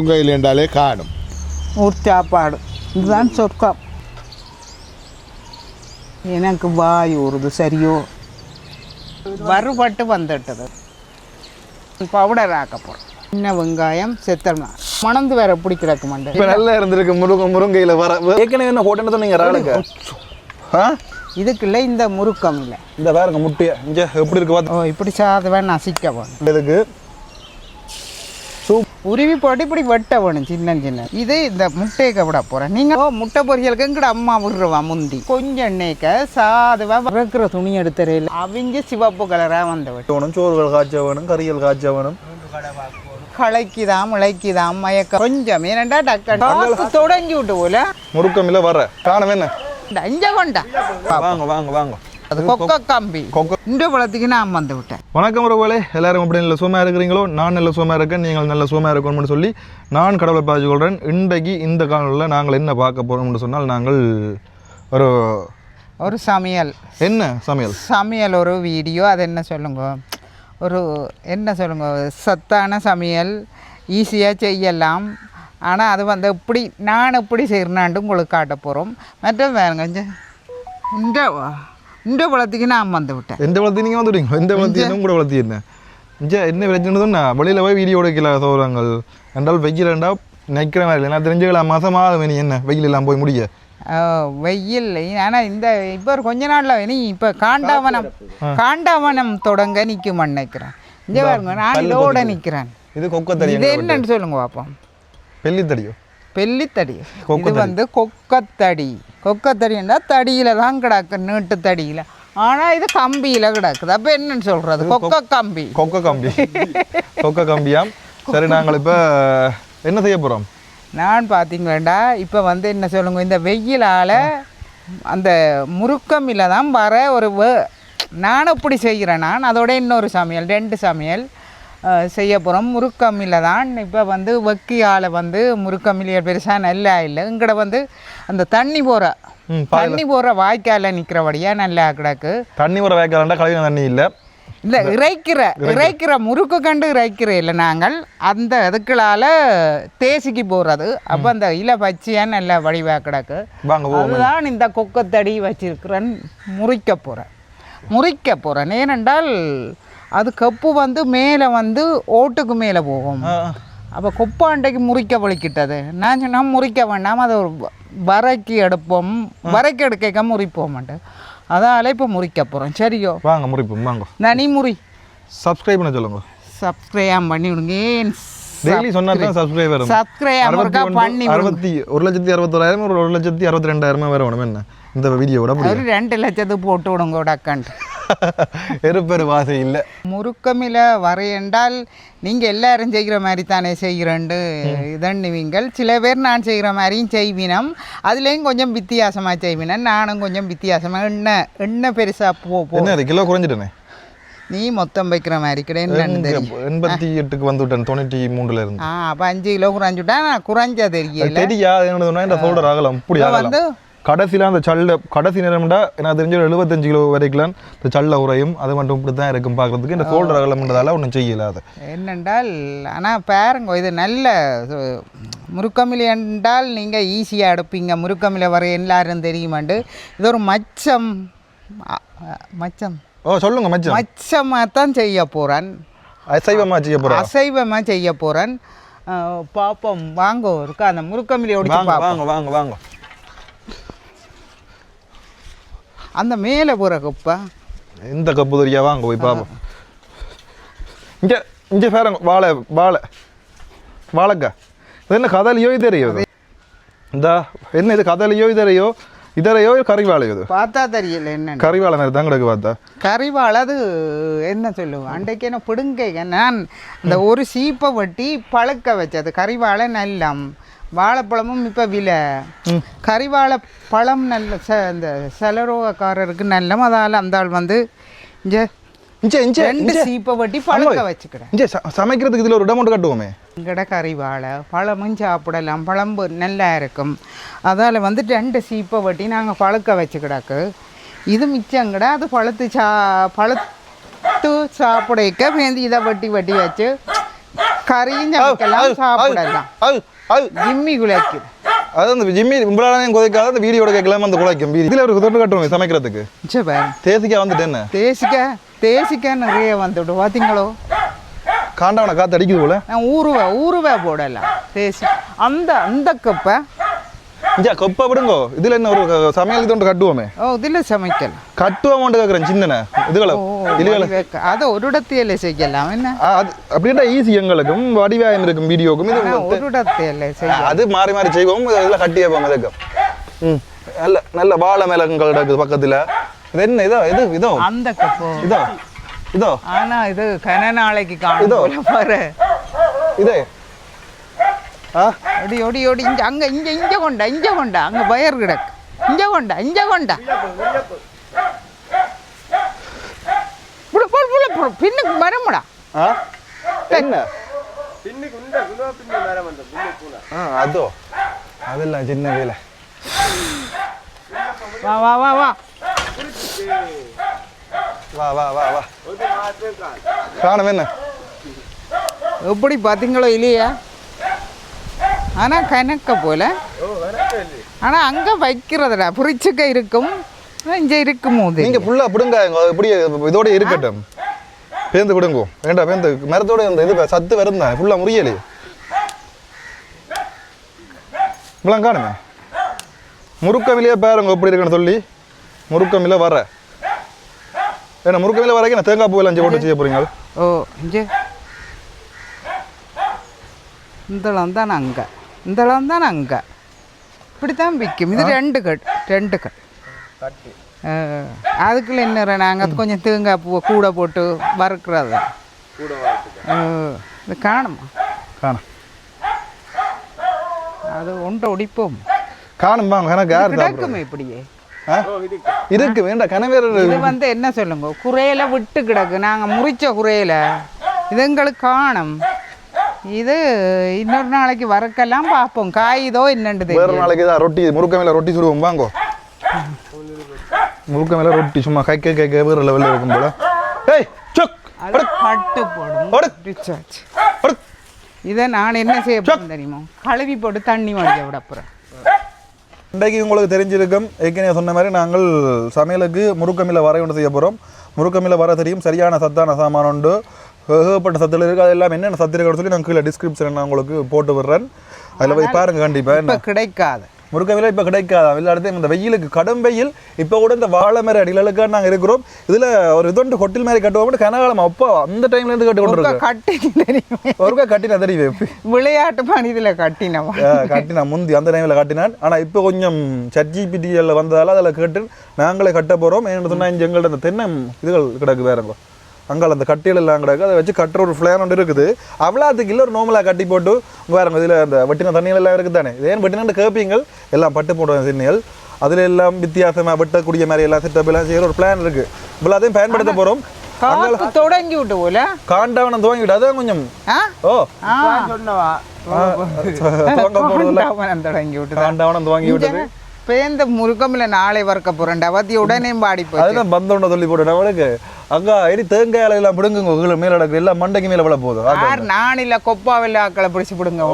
முருங்கையில் என்றாலே காணும் ஊர் சாப்பாடு இதுதான் சொர்க்கம். எனக்கு வாய் ஊறுது சரியோ. வறுபட்டு வந்துட்டது. பவுடர் ஆக்க போகிறோம். சின்ன வெங்காயம் செத்தனா மணந்து வேற எப்படி கிடக்கு மண்டை. இப்போ நல்லா இருந்திருக்கு முருங்கையில் வர ஏற்கனவே என்ன போட்டேன்னு நீங்கள் ராளுக்கு இதுக்குள்ள இந்த முறுக்கம் இல்லை. இந்த வேறுங்க முட்டையை இங்கே எப்படி இருக்கு பார்த்து. ஓ இப்படி சாதவை நசிக்க வேணும். இதுக்கு உருவி போட்டு இப்படி வெட்ட வேணும் சின்ன சின்ன. இது இந்த முட்டையை விட போகிறேன். நீங்கள் முட்டை பொரியலுக்கு எங்கட அம்மா விடுறவா முந்தி கொஞ்சம் எண்ணெய்க்க சாதவா வறுக்கிற துணி எடுத்துறையில் அவிஞ்சு சிவப்பு கலராக வந்து வேணும். சோறுகள் காய்ச்ச வேணும், கறிகள் காய்ச்ச வேணும். களைக்குதாம் இளைக்குதாம் மயக்கம் கொஞ்சம் ஏனண்டா டக்கு தொடங்கி விட்டு போல முறுக்கமில்ல வர காணவே என்ன அஞ்ச கொண்டா வாங்க வாங்க வாங்க. அது கொக்க கம்பி இந்த பழத்துக்கு நான் வந்து விட்டேன். வணக்கம் உறவுகளே, எல்லாரும் அப்படி நல்ல சுகமாக இருக்கிறீங்களோ? நான் நல்ல சுகமாக இருக்கேன், நீங்கள் நல்ல சுகமாக இருக்கணும்னு சொல்லி நான் கடவுளை பாய்ச்சி கொள்கிறேன். இன்றைக்கு இந்த காணொலியில் நாங்கள் என்ன பார்க்க போகிறோம்னு சொன்னால் நாங்கள் ஒரு சமையல். என்ன சமையல் ஒரு வீடியோ. அது என்ன சொல்லுங்க, ஒரு என்ன சொல்லுங்க, சத்தான சமையல் ஈஸியாக செய்யலாம். ஆனால் அது வந்து எப்படி நான் எப்படி செய்கிறேன்னாண்டு உங்களுக்கு காட்ட போகிறோம். மற்றது வேறுங்க இந்த பழத்துக்கு நான் வந்து விட்டேன். எந்த பழத்தையும் நீங்கள் வந்துவிட்டீங்க? எந்த பழத்தையும் கூட வளர்த்தி என்ன என்ன பிரச்சனை வெளியில் போய் வீடியோ எடுக்கல சோறாங்கள் என்றால் வெயில் ரெண்டா நிற்கிற மாதிரி இல்லை. நான் தெரிஞ்சுக்கலாம் மாதமாக வேணும் என்ன வெயில் எல்லாம் போய் முடிய வெயில். ஆனால் இந்த இப்போ ஒரு கொஞ்ச நாளில் நீ இப்போ காண்டாவனம் தொடங்க நிற்கும் நினைக்கிறேன். இங்கே பாருங்க, நான் இதோட நிற்கிறேன். இது கொக்கத்தடி. இது என்னன்னு சொல்லுங்க பார்ப்போம். பெல்லித்தடியோ? பெல்லித்தடி. இது வந்து கொக்கத்தடி. கொக்கத்தடின்னா தடியில் தான் கிடக்கு, நீட்டு தடியில். ஆனால் இது கம்பியில் கிடக்குது. அப்போ என்னன்னு சொல்கிறது? கொக்க கம்பியாம். சரி, நாங்கள் இப்போ என்ன செய்ய போகிறோம்? நான் பார்த்தீங்களா இப்போ வந்து என்ன சொல்லுங்க, இந்த வெயிலால் அந்த முறுக்கமில்ல தான் வர ஒரு நான் எப்படி செய்கிறேன். நான் அதோட இன்னொரு சமையல் 2 சமையல் செய்ய போகிறோம். முறுக்கமில்ல தான் இப்போ வந்து வெக்கியால் வந்து முறுக்கமில்லைய பெருசாக நல்லா இல்லை. இங்கட வந்து அந்த தண்ணி போகிற வாய்க்காலில் நிற்கிறபடியாக நல்லா கிடக்கு. தண்ணி போகிற வாய்க்காலண்டா கலையின தண்ணி இல்லை. இல்லை இறைக்கிற முறுக்கு கண்டு இறைக்கிற இல்லை நாங்கள் அந்த இதுக்களால் தேசிக்கு போகிறது. அப்போ அந்த இலை பச்சையாக நல்லா வடிவாக கிடக்கு. அதுதான் இந்த கொக்கத்தடி வச்சிருக்கிறேன். முறிக்க போகிறேன். ஏனென்றால் அது கப்பு வந்து மேலே வந்து ஓட்டுக்கு மேலே போகும். அப்போ கொப்பாண்டைக்கு முறிக்க வலிக்கிட்டது. நான் சொன்னால் முறிக்க வேண்டாம், அதை ஒரு வரைக்கு எடுக்க முறிப்போம் மாட்டேன். அதால் இப்போ முறிக்க போகிறோம். சரியோ வாங்க முறிப்போம். வாங்க நீ முறி. சப்ஸ்கிரைப் பண்ண சொல்லுங்க. சப்ஸ்கிரைப் பண்ணி விடுங்க. டெய்லி சொன்னா சப்ஸ்கிரைபர் பண்ணி 1,61,000 ஒரு 1,62,000 வேற வேணும். என்ன இந்த வீடியோட ஒரு 2 லட்சத்துக்கு போட்டு விடுங்க அக்கௌண்ட். எருப்பெரு வாசை இல்லை. முறுக்கமில வரையென்றால் நீங்கள் எல்லாரும் செய்கிற மாதிரி தானே செய்கிறேன்டு இதன்னுவீங்கள். சில பேர் நான் செய்கிற மாதிரியும் செய்வினம். அதுலேயும் கொஞ்சம் வித்தியாசமாக செய்வினேன். நானும் கொஞ்சம் வித்தியாசமாக எண்ணெய் பெருசாக என்ன கிலோ குறைஞ்சிட்டேனே. நீ மொத்தம் வைக்கிற மாதிரி கிடையாது. 88க்கு வந்துவிட்டேன் 93ல இருந்து. அப்போ 5 கிலோ குறைஞ்சுட்டா. நான் குறைஞ்சா தெரியாது வந்து கடைசியில் அந்த கடைசி நேரம்டா எனக்கு தெரிஞ்ச 75 கிலோ வரைக்கும் இந்த சல்ல உரையும் அது மட்டும் இப்படி தான் இருக்கும் பார்க்குறதுக்கு. இந்த சோல்டர் அகலம்ன்றதால ஒன்றும் செய்யலாது என்னென்றால். ஆனால் பாருங்க, இது நல்ல முறுக்கமில்லை என்றால் நீங்கள் ஈஸியாக எடுப்பீங்க. முறுக்கமில்லை வர எல்லாரும் தெரியுமாண்டு. இது ஒரு மச்சம் சொல்லுங்க. மச்சமாக தான் செய்ய போகிறேன். அசைவமாக செய்ய போகிறேன். பாப்போம் வாங்க இருக்கா அந்த முறுக்கமில்லையோட வாங்க. அந்த மேலே போகிற கப்பா இந்த கப்பு தெரியா? வாங்க போய் பார்ப்போம். இங்கே பாருங்க, வாழைக்கா. இது என்ன கதலியோ இதரையோ? இந்த என்ன இது கதலியோ இதரையோ கறிவாழையோ? இது பார்த்தா தெரியல. என்ன கறிவாழை மாதிரி தான் கிடக்கு. பார்த்தா கறிவாழை. அது என்ன சொல்லுவேன், அன்றைக்கு என்ன பிடுங்க நான் இந்த ஒரு சீப்பை வெட்டி பழுக்க வச்சது. கறிவாழை நல்லம். வாழைப்பழமும் இப்போ விலை. கறிவாழை பழம் நல்ல இந்த செலரோக்காரருக்கு நல்லம். அதால் அந்த ஆள் வந்து இங்கே 2 சீப்பை வெட்டி பழக்க வச்சுக்கிறேன். சமைக்கிறதுக்கு இதில் ஒரு இடம் மட்டும் கட்டுவோமே. இங்கட கறிவாழை பழமும் சாப்பிடலாம். பழம்பு நல்லா இருக்கும். அதால் வந்து 2 சீப்பை வெட்டி நாங்கள் பழக்க வச்சுக்கிடாக்கு. இது மிச்சங்கட அது பழுத்து சாப்பிடக்க வேண்டி இதை வெட்டி வச்சு கறியும் சமைக்கலாம் சாப்பிடலாம் ஜிம்மி குலைக்குது அது அந்த ஜிம்மி இம்பளானையும் குதைக்காத அந்த வீடியோட கேட்கலாம் அந்த குலைக்கும் இதில் ஒரு தொட்டு கட்டுவோம் சமைக்கிறதுக்கு தேசிக்காய் வந்துட்டு என்ன தேசிக்காய் நிறைய வந்துட்டு பார்த்தீங்களோ காண்டவனை காற்று அடிக்குது போல நான் ஊறுவே போடலாம் தேசி அந்த கப்பை இஞ்சா கொப்பை விடுங்கோ இதுல என்ன ஒரு சமையல் இது ஒன்று கட்டுவோமே இதுல சமைக்கலாம் கட்டுவோம் கேட்குறேன் சின்ன இதுகளை அதை ஒரு இடத்தையில செய்யலாம் என்ன அது அப்படின்னா ஈஸி எங்களுக்கும் வடிவாயம் இருக்கும் வீடியோக்கும் இது ஒரு இடத்தையில செய்யலாம் அது மாறி மாறி செய்வோம் இதெல்லாம் கட்டி வைப்போம் இதுக்கு நல்ல வாழை மேலங்கள் இருக்குது பக்கத்துல இது என்ன இதோ அந்த கப்போ இதோ ஆனா இது கன நாளைக்கு காணும் பாரு இதே ஒடி ஒடி ஒடி இங்க கொண்டா அங்க வயர் கிடக்கு இங்க கொண்டா பின்னுக்கு வரமுடா என்ன அதோ அதெல்லாம் சின்ன வேலை வா வா வா வா வா வா வா வா காணும் என்ன எப்படி பார்த்தீங்களோ இல்லையா ஆனால் கணக்க போல ஆனால் அங்கே வைக்கிறதுடா புரிச்சுக்க இருக்கும் இங்கே இருக்கும் போது நீங்கள் ஃபுல்லாக பிடுங்க இப்படி இதோட இருக்கட்டும் பேந்து பிடுங்கோ வேண்டாம் பேந்து மரத்தோட அந்த இது சத்து வருந்தான் ஃபுல்லாக முறியலே இவ்வளோ காணுமே முறுக்கமிலே பாருங்க எப்படி இருக்குன்னு சொல்லி முறுக்கமில்ல வர ஏன்னா முறுக்கமில்ல வரைக்கும் நான் தேங்காய் பூவெல்லாம் போட்டு செய்ய போறீங்க இங்கே இந்தளம் தான் அங்கே இப்படித்தான் விற்கும் இது ரெண்டு கட் அதுக்குள்ள என்ன நாங்கள் கொஞ்சம் தேங்காய் பூவை கூட போட்டு வறுக்கிறது இது காணுமா அது ஒன்றை ஒடிப்போம் காணும் கிடக்குமே இப்படியே இருக்கு வேண்டாம் கனவேற இது என்ன சொல்லுங்க குறையில விட்டு கிடக்கு நாங்கள் முறிச்ச குறையில இது எங்களுக்கு காணும் இது இன்னொரு நாளைக்கு வறுக்கலாம் பார்ப்போம் காயுதோ என்னண்டு வேற நாளைக்கு தான் ரொட்டி முறுக்க மேல ரொட்டி சுடுவோம் வாங்கோ முறுக்க மேல ரொட்டி சும்மா கை வேற லெவல்ல இருக்கும் போல ஏய் சக் பட்டு போடும் இதை நான் என்ன செய்ய போறேன் தெரியுமா கழுவி போட்டு தண்ணி வடிக்க விட போறேன் இன்றைக்கு உங்களுக்கு தெரிஞ்சிருக்கும் ஏற்கனவே சொன்ன மாதிரி நாங்கள் சமையலுக்கு முறுக்கமில்ல வரை ஒன்று செய்ய போகிறோம் முறுக்கமில்ல வர தெரியும் சரியான சத்தான சாமான் உண்டு ஏகப்பட்ட சத்தில் இருக்குது அது எல்லாம் என்னென்ன சத்து இருக்குன்னு சொல்லி நான் கீழே டிஸ்கிரிப்ஷன் நான் உங்களுக்கு போட்டு விடுறேன் அதில் போய் பாருங்கள் கண்டிப்பாக கிடைக்காது முறுக்கவில்லை இப்போ கிடைக்காதா எல்லா இடத்தையும் இந்த வெயிலுக்கு கடும் வெயில் இப்போ கூட இந்த வாழை மர அடிகளுக்காக நாங்கள் இருக்கிறோம் இதில் ஒரு இதொண்டு கொட்டில் மாதிரி கட்டுவோம் கனகாலம் அப்போ அந்த டைம்லேருந்து கட்டி கொண்டு இருக்கோம் கட்டி தெரியும் ஒருக்கா கட்டினா தெரியும் விளையாட்டு மனிதில் கட்டினா முந்தி அந்த டைமில் கட்டினான் ஆனால் இப்போ கொஞ்சம் ChatGPT வந்ததால் அதில் கேட்டு நாங்களே கட்ட போகிறோம் ஏன்னு சொன்னால் இங்கே எங்கள்கிட்ட அந்த தென்னை இதுகள் கிடக்கு வேறங்க அங்கே அந்த கட்டிகள் எல்லாம் கிடக்கு அதை வச்சு கட்டுற ஒரு பிளான் ஒன்று இருக்குது அவ்வளோத்துக்கு இல்லை ஒரு நோமலாக கட்டி போட்டு வேறுங்க இதில் அந்த வெட்டின தண்ணிகள் எல்லாம் இருக்குது தானே ஏன் வெட்டினாண்டு கேட்பீங்கள் எல்லாம் பட்டு போடுவாங்க சின்னிகள் அதில் எல்லாம் வித்தியாசமாக வெட்டக்கூடிய மாதிரி எல்லாம் செட்டப் எல்லாம் செய்கிற ஒரு பிளான் இருக்குது இவ்வளோத்தையும் பயன்படுத்த போகிறோம் தொடங்கி விட்டு போல காண்டவனம் துவங்கி விட்டு அதான் கொஞ்சம் தொடங்கி விட்டு காண்டவனம் துவங்கி விட்டு பேந்த முருகமில்ல நாளை வறுக்க போறேன்டா பத்தி உடனே பாடி போய் அதுதான் பந்தோண்ட சொல்லி போட்டேன் அவளுக்கு அக்கா எரி தேங்காயில எல்லாம் பிடுங்குங்க உங்களை மேல நடக்கு எல்லாம் மண்டைக்கு மேல விட போதும் நான் இல்ல கொப்பாவில்ல ஆக்களை பிடிச்சி பிடுங்க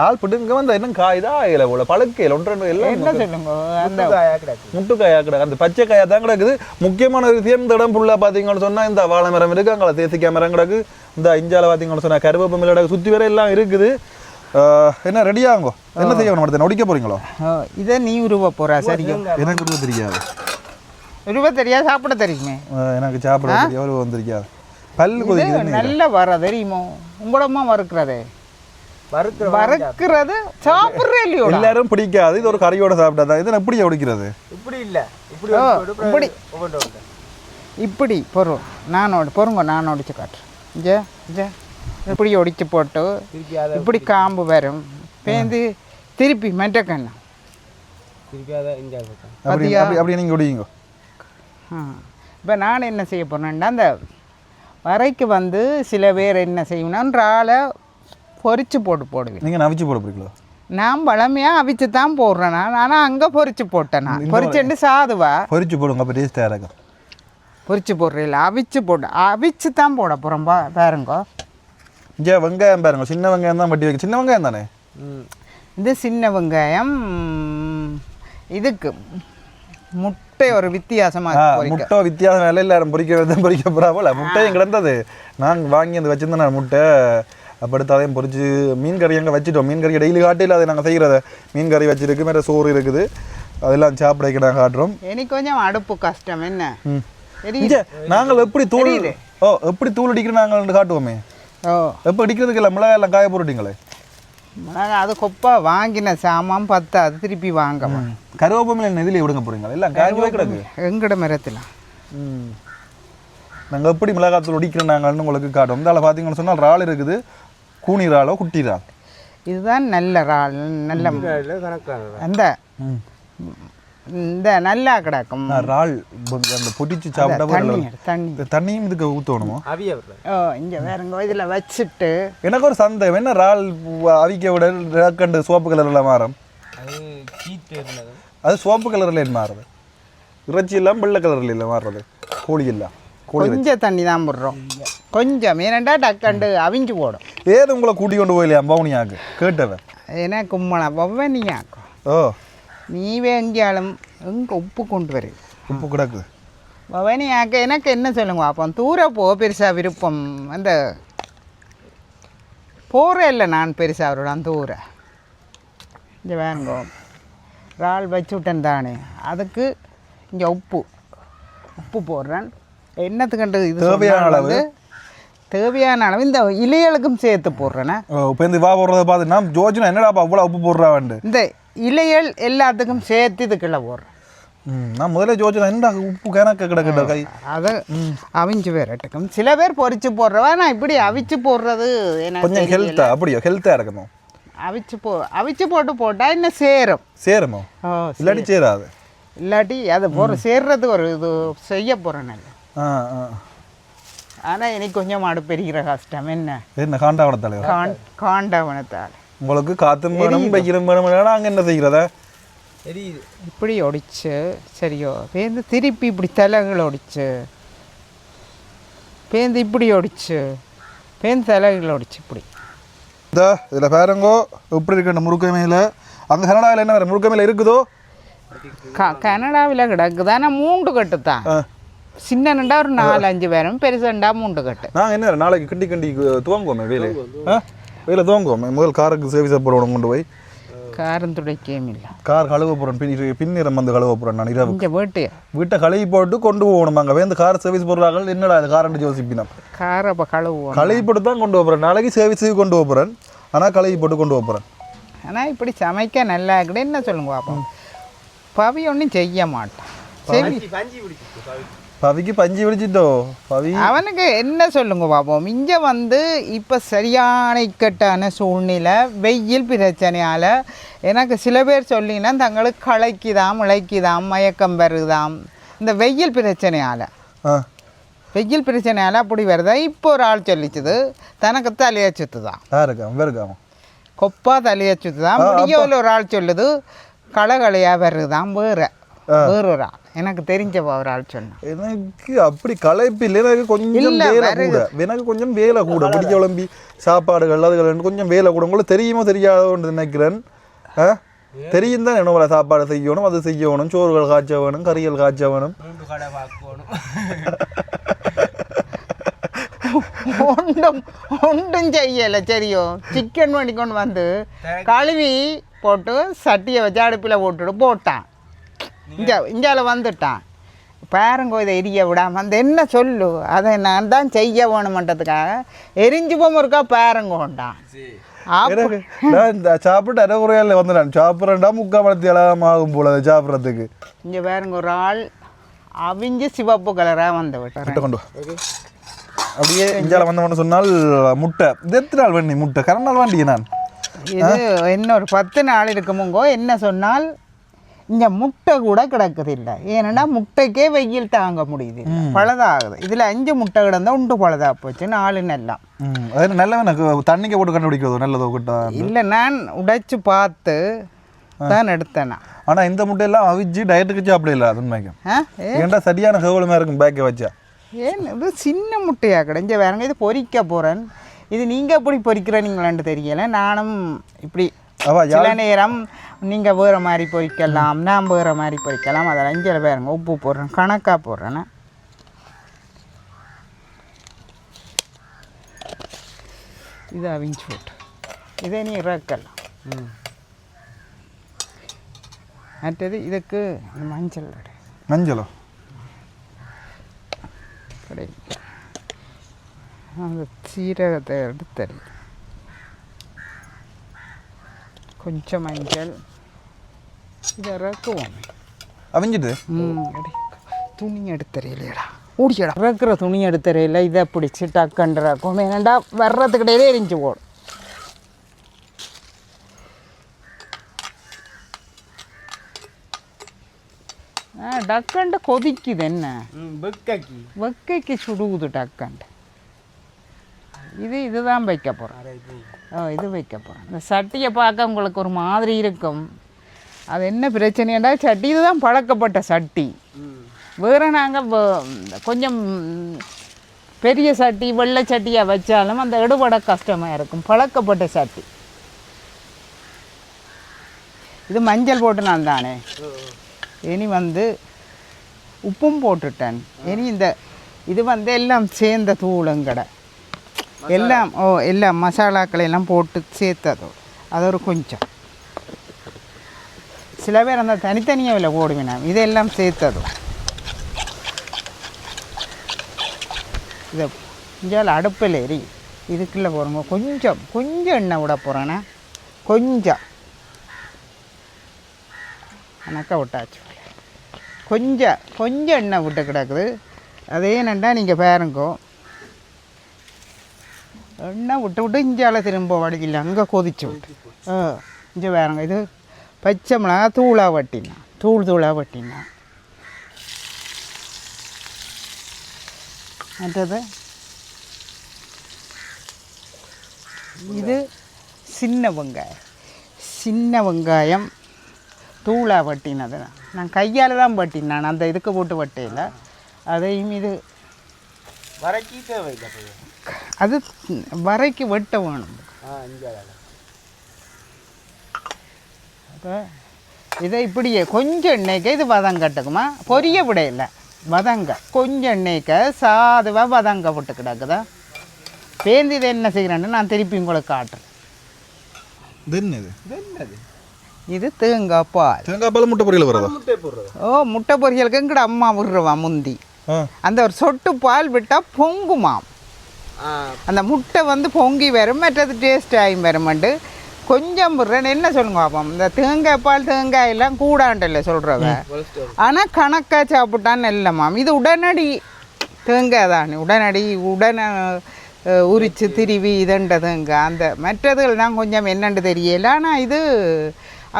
ஆள் பிடுங்க வந்து என்ன காய்தா இல்ல போல பழக்கையில ஒன்று எல்லாம் என்ன சொல்லுங்க அந்த முட்டுக்காயா கிடக்கு அந்த பச்சை காயா தான் கிடக்குது முக்கியமான விஷயம் இந்த இடம் ஃபுல்லா பாத்தீங்கன்னு சொன்னா இந்த வாழை மரம் இருக்கு அங்கே தேசிக்காய் மரம் கிடக்கு இந்த இஞ்சால பாத்தீங்கன்னு சொன்னா கருவேப்பம் கிடக்கு சுத்தி வர எல்லாம் இருக்குது என்ன ரெடியாங்கோ என்ன செய்யணும் அடுத்து நொடிக்க போறீங்களோ இதை நீ உருவ போறா சரியா எனக்கு உருவ தெரியாது உருவ தெரியாது சாப்பிட தெரியுமே எனக்கு சாப்பிட தெரியாது உருவ தெரியாது பல்லு கொதிக்குது நல்ல வர தெரியுமோ உங்களமா வறுக்கிறதே வறுக்கிறது சாப்பிடுறே இல்லையோ எல்லாரும் பிடிக்காது இது ஒரு கறியோட சாப்பிட்டா இது எப்படி ஒடிக்கிறது இப்படி இல்ல இப்படி இப்படி பொருள் பொறுங்க நான் ஒடிச்சு காட்டுறேன் ஜே ஜே இப்படி ஒடிச்சு போட்டு இப்படி காம்பு வரும் பேந்து திருப்பி மெட்டக்கண்ணா அப்படி நீங்கள் ஒடிங்க இப்போ நான் என்ன செய்ய போறேன்னா அந்த வரைக்கு வந்து சில பேர் என்ன செய்யணும்ன்ற ஆளை பொரிச்சு போடுவேன் நீங்கள் அவிச்சு போட போறீங்களா நான் பழமையாக அவிச்சு தான் போடுறேன் ஆனால் அங்கே பொரிச்சு போட்டேன் நான் பொரிச்சுட்டு சாதுவா பொரிச்சு போடுங்க அப்போ டேஸ்ட்டாக இருக்கும் பொரிச்சு போடுறீங்களா அவிச்சு தான் போட போகிறோம்பா பாருங்க இங்கே வெங்காயம் பாருங்க, சின்ன வெங்காயம் தான் வட்டி வைக்க. சின்ன வெங்காயம் தானே இது? சின்ன வெங்காயம் இதுக்கு முட்டை ஒரு வித்தியாசமாக முட்டை வித்தியாசம் வேலை எல்லாரும் பொறிக்க போகிறாவில் முட்டையும் கிடந்தது. நாங்கள் வாங்கி அந்த வச்சுருந்தேன் நான் முட்டை. அப்போ எடுத்து அதையும் பொறிச்சு மீன் கறி அங்கே வச்சுட்டோம். மீன் கறி டெய்லி காட்டியில் அதை நாங்கள் செய்கிறத. மீன் கறி வச்சுருக்கு, மேலே சோறு இருக்குது, அதெல்லாம் சாப்பிட நாங்கள் காட்டுறோம். எனக்கு கொஞ்சம் அடுப்பு கஷ்டம் என்ன. நாங்கள் எப்படி தூள் எப்படி தூள் அடிக்கிறோம் நாங்கள் காட்டுவோமே. எப்போ அடிக்கிறதுக்கு இல்லை மிளகாய் எல்லாம் காய போட்டுட்டீங்களே. மிளகாய் அது கொப்பா வாங்கின சாமான் பத்தாது, திருப்பி வாங்கலாம். கருவேப்பமில்லை என்ன இதில் விடுங்க போகிறீங்களா? இல்லை காய்ச்சி கிடக்கு எங்கட மரத்தில். நாங்கள் எப்படி மிளகாத்தூள் அடிக்கிறோம் நாங்கள்னு உங்களுக்கு காட்டுவோம். இதால் பார்த்தீங்கன்னு சொன்னால் இறால் இருக்குது, கூனி இறாலோ குட்டி இறால். இதுதான் நல்ல இறால், நல்ல அந்த இந்த நல்லா கிடக்கும் இறால். அந்த பொடிச்சு சாப்பிட்டா தண்ணியும் இதுக்கு ஊற்றணுமோ? இங்கே வேறங்க இதில் வச்சுட்டு எனக்கு ஒரு சந்தேகம், என்ன இறால் அவிக்க விட கண்டு சோப்பு கலரில் மாறும்? அது சோப்பு கலரில் என்ன மாறுது? இறைச்சி இல்லாமல் வெள்ளை கலரில் இல்லை மாறுறது. கோழி இல்லை, கொஞ்சம் தண்ணி தான் போடுறோம், கொஞ்சம். ஏனண்டா டக்கண்டு அவிஞ்சு போடும். ஏது உங்களை கூட்டி கொண்டு போயிலையா பவுனியாக்கு? கேட்டவன் ஏன்னா கும்மளா பவனியாக்கும். ஓ நீ வேங்கியாலும் எங்கே உப்பு கொண்டு வரு, உப்பு கிடக்கு பவனியாக்க. எனக்கு என்ன சொல்லுங்க பார்ப்போம், தூர போ பெருசாக விருப்பம். அந்த போகிற இல்லை நான் பெருசாக அவரோட அந்த ஊரை இங்கே வேங்கோ இறால் வச்சு விட்டேன் தானே, அதுக்கு இங்கே உப்பு போடுறேன். என்னத்துக்கண்டு இது தேவையான அளவு, தேவையான அளவு இந்த இலைகளுக்கும் சேர்த்து போடுறேன்னா. இப்போ இந்த வா போடுறத பார்த்து நான் ஜோஜினா என்னடாப்பா அவ்வளோ உப்பு போடுறாண்டு. இந்த இலைகள் எல்லாத்துக்கும் சேர்த்து இதுக்குள்ள போடுறேன். நான் முதல்ல ஜோஜினா என்ன உப்பு கணக்கு கிடக்கிட்ட கை அதை அவிஞ்சு வேறட்டுக்கும். சில பேர் பொறிச்சு போடுறவா, நான் இப்படி அவிச்சு போடுறது எனக்கு கொஞ்சம் ஹெல்த்தா. அப்படியோ ஹெல்த்தாக இருக்கணும். அவிச்சு போட்டால் இன்னும் சேருமோ? இல்லாட்டி சேராது. இல்லாட்டி அதை சேர்றது ஒரு இது செய்ய போகிறேன். ஆனால் எனக்கு கொஞ்சம் மாடு பெருகிற கஷ்டம். என்ன காண்டவனத்தால் காண்டவனத்தால் உங்களுக்கு காற்று வேணும், வைக்கிற வேணும். அங்கே என்ன செய்கிறதா? இப்படி ஒடிச்சு சரியோ பேருந்து திருப்பி இப்படி தலைகள் ஒடிச்சு பேருந்து இப்படி ஒடிச்சு பேருந்து தலைகள் ஒடிச்சு இப்படி. இந்த இதில் பாருங்கோ எப்படி இருக்கு முருக்கை மேலே. அங்கே கனடாவில் என்ன வேறு முருக்கை மேலே இருக்குதோ? கனடாவில் கிடக்குது. ஆனால் 3 கட்டு தான். சின்னண்டா ஒரு 4-5 பேரும், பெருசண்டா 3 கட்டு. நாங்கள் என்ன நாளைக்கு கிண்டி துவங்குவோமே வேலை துவங்குவோமே. முதல் காருக்கு சர்வீஸை போடணும், கொண்டு போய் காரம் துடைக்கையும் இல்லை, கார் கழுவ போகிறேன், பின்னிறம் வந்து கழுவ போகிறேன். நான் இரவு வீட்டை கழுவி போட்டு கொண்டு போகணும். அங்கே வந்து கார் சர்வீஸ் போடுறாங்க. என்னடா அது காரண்டு யோசிப்பினா காரை அப்போ கழுவி போட்டு தான் கொண்டு போகிறேன். நாளைக்கு சர்வீஸுக்கு கொண்டு போகிறேன், ஆனால் கழுவி போட்டு கொண்டு போகிறேன். ஆனால் இப்படி சமைக்க நல்லா இருக்குது. என்ன சொல்லுங்க பார்ப்போம். பவி ஒன்றும் செய்ய மாட்டான். பவிக்கு பஞ்சு பிடிச்சிட்டோ பவி. அவனுக்கு என்ன சொல்லுங்க பார்ப்போம். இங்கே வந்து இப்போ சரியான இக்கட்டான சூழ்நிலை, வெயில் பிரச்சனையால் எனக்கு சில பேர் சொல்லிங்கன்னா தங்களுக்கு களைக்குதாம், இழைக்குதாம், மயக்கம் வருதாம். இந்த வெயில் பிரச்சனையால் அப்படி வருதா. இப்போ ஒரு ஆள் சொல்லிச்சுது தனக்கு தலையச்சுத்து தான், கொப்பா தலையச்சுத்து தான். முடியவில் ஒரு ஆள் சொல்லுது களைகளையாக வருதுதான். வேறு ஆள் எனக்கு தெரிஞ்ச ஒரு ஆள் சொன்னேன். எனக்கு அப்படி களைப்பு இல்லை, எனக்கு கொஞ்சம் வேலை கூட. எனக்கு கொஞ்சம் வேலை கூட பிடிக்க குழம்பி சாப்பாடுகள் அதுகள் கொஞ்சம் வேலை கூட. உங்களுக்கு தெரியுமோ தெரியாதோன்னு நினைக்கிறேன். தெரியும் தான் என்ன சாப்பாடு செய்யணும், அது செய்யணும், சோறுகள் காய்ச்ச வேணும், கறிகள் காய்ச்ச வேணும். ஒன்றும் செய்யலை. சரியோ சிக்கன் பண்ணிக்கொண்டு வந்து கழுவி போட்டு சட்டியை வச்சு அடுப்பில் போட்டான். இஞ்சால வந்துட்டான். பாருங்கோ இதை எரிய விடாமல் அந்த என்ன சொல்லு, அதை நான் தான் செய்ய வேணுமன்றதுக்காக எரிஞ்சு போகும் இருக்கா பாருங்கோண்டான். சாப்பிட்டு அரைக்குறையால் வந்துட்டான். சாப்பிட்றா 3/4 மணி அளவாகும் போல சாப்பிட்றதுக்கு. இங்கே பாருங்க ஒரு ஆள் அவிஞ்சு சிவப்பு கலராக வந்து விட்டு கொண்டு அப்படியே இஞ்சால வந்தவன்னு சொன்னால் முட்டை. இது எத்தனை நாள் வேண்டி முட்டை? கரநாள் வேண்டிய நான் இது என்ன ஒரு 10 நாள் இருக்குமுங்கோ. என்ன சொன்னால் இங்கே முட்டை கூட கிடக்குது இல்லை. ஏன்னா முட்டைக்கே வெயில் தாங்க முடியுது, பழுதாகுது. இதில் 5 முட்டை கிடந்தா உண்டு பழுதா போச்சு. 4 நெல்லாம் நல்ல தண்ணிக்கு போட்டு கண்டுபிடிக்கிறது நல்லதோ கிட்ட இல்லை. நான் உடைச்சு பார்த்து தான் எடுத்தேன். ஆனால் இந்த முட்டையெல்லாம் அவிச்சு டயட்டுக்கு சாப்பிட இல்லை. அது உண்மைக்கும் ஏன்டா சரியான கவலமாக இருக்கும் பேக்கை வச்சா. ஏன் இது சின்ன முட்டையாக கிடைஞ்ச வேறங்க. இது பொரிக்க போகிறேன். இது நீங்கள் எப்படி பொரிக்கிறீங்களான்னு தெரியலை. நானும் இப்படி சில நேரம் நீங்கள் வேறு மாதிரி பொரிக்கலாம், நான் வேறு மாதிரி பொரிக்கலாம். அதில் 5 பேருங்க உப்பு போடுறேன், கணக்காக போடுறேன்னா. இது அவிஞ்சு போட்டு இதை நீ இறக்கலாம். மற்றது இதுக்கு மஞ்சள் மஞ்சளோ கிடைக்கும். அந்த சீரகத்தை எடுத்து கொஞ்சம் மஞ்சள் இதை இறக்குவோம். அவிஞ்சிட்டு துணி எடுத்துறையிலடா ஓடிச்சடா இறக்குற துணி எடுத்துறையில் இதை பிடிச்சி டக்குன்றக்கும். ஏன்னாண்டா வர்றதுக்கு இடையிலே எரிஞ்சு போடும். டக்கண்டு கொதிக்குது என்ன வெக்கைக்கு சுடுகுது டக்கண்டு. இதுதான் வைக்க போகிறேன். இது வைக்க போகிறேன். இந்த சட்டியை பார்க்க உங்களுக்கு ஒரு மாதிரி இருக்கும். அது என்ன பிரச்சனைண்டா சட்டி இதுதான் பழக்கப்பட்ட சட்டி. வேறு நாங்கள் கொஞ்சம் பெரிய சட்டி வெள்ளை சட்டியாக வச்சாலும் அந்த எடுபட கஷ்டமாக இருக்கும். பழக்கப்பட்ட சட்டி. இது மஞ்சள் போட்டு நான் தானே இனி உப்பும் போட்டுட்டேன். இனி இது எல்லாம் சேர்ந்த தூளுங்கடை எல்லாம் எல்லாம் மசாலாக்களெல்லாம் போட்டு சேர்த்ததோ அது ஒரு கொஞ்சம். சில பேர் அந்த தனித்தனியாக இல்லை போடுவேன். இதெல்லாம் சேர்த்ததோ இதை கொஞ்சம் அடுப்பில் எரி இதுக்குள்ளே போடுங்க. கொஞ்சம் எண்ணெய் விட போகிறேன்னா கொஞ்சம் கணக்கா விட்டாச்சு. கொஞ்சம் எண்ணெய் விட்டு கிடக்குது. அதே நண்டா நீங்கள் பாருங்கோ எண்ணெய் விட்டு இஞ்சால திரும்ப வடிக்கல அங்கே கொதிச்சு விட்டு இங்கே பாருங்க. இது பச்சை மிளகா தூளாக வட்டினா தூளாக வட்டினா. மற்றது இது சின்ன வெங்காயம் தூளாக வட்டினது. நான் கையால் தான் வட்டினான், அந்த இதுக்கு போட்டு வட்டையில். அதையும் இது வரைக்கு தேவை, அது வரைக்கு வெட்ட வேணும். அப்போ இதை இப்படியே கொஞ்சம் எண்ணெய்க்க இது வதங்கட்டுக்குமா, பொரிய விட இல்லை வதங்க. கொஞ்சம் எண்ணெய்க்க சாதுவாக வதங்க விட்டு கிடக்குதா. பேருந்து இதை என்ன செய்கிறேன்னு நான் திருப்பி உங்களுக்கு காட்டுறேன். இது தேங்காய் பால். தேங்காய் பால் முட்டை பொரியல் வருதா? முட்டை பொரியலுக்கு எங்கட அம்மா விடுறவா முந்தி. அந்த ஒரு சொட்டு பால் விட்டால் பொங்குமாம். அந்த முட்டை பொங்கி வரும், மற்றது டேஸ்ட் ஆகி வருமெண்டு கொஞ்சம் விடுறேன்னு என்ன சொல்லுங்க பாப்போம். இந்த தேங்காய் பால் தேங்காய் எல்லாம் கூடாண்டல்ல சொல்கிறவ, ஆனால் கணக்காக சாப்பிட்டான்னு இல்லைம்மாம். இது உடனடி தேங்காய் தானே, உடனே உரித்து திருவி இதண்ட தேங்காய். அந்த மற்றதுகள் தான் கொஞ்சம் என்னென்று தெரியல. ஆனால் இது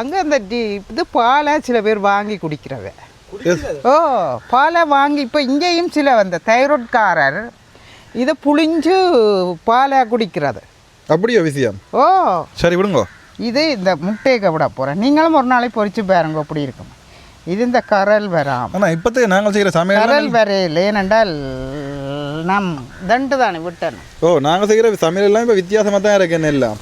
அங்கே அந்த இது பாலை சில பேர் வாங்கி குடிக்கிறவ. பாலை வாங்கி இப்போ இங்கேயும் சில தைராய்டுக்காரர் இதை புளிஞ்சு பாலை குடிக்கிறது. அப்படியே விஷயம். சரி விடுங்க. இது இந்த முட்டையை விட போகிறேன். நீங்களும் ஒரு நாளைக்கு பொறிச்சு பாருங்க அப்படி இருக்கும். இது இந்த கரல் வராம். ஆனால் இப்போதே நாங்கள் செய்கிற சமையல் கரல் வரையில் ஏனென்றால் நாம் தண்டு தானே விட்டேன். நாங்கள் செய்கிற சமையல் எல்லாம் இப்போ வித்தியாசமாக தான் இருக்கு. என்ன எல்லாம்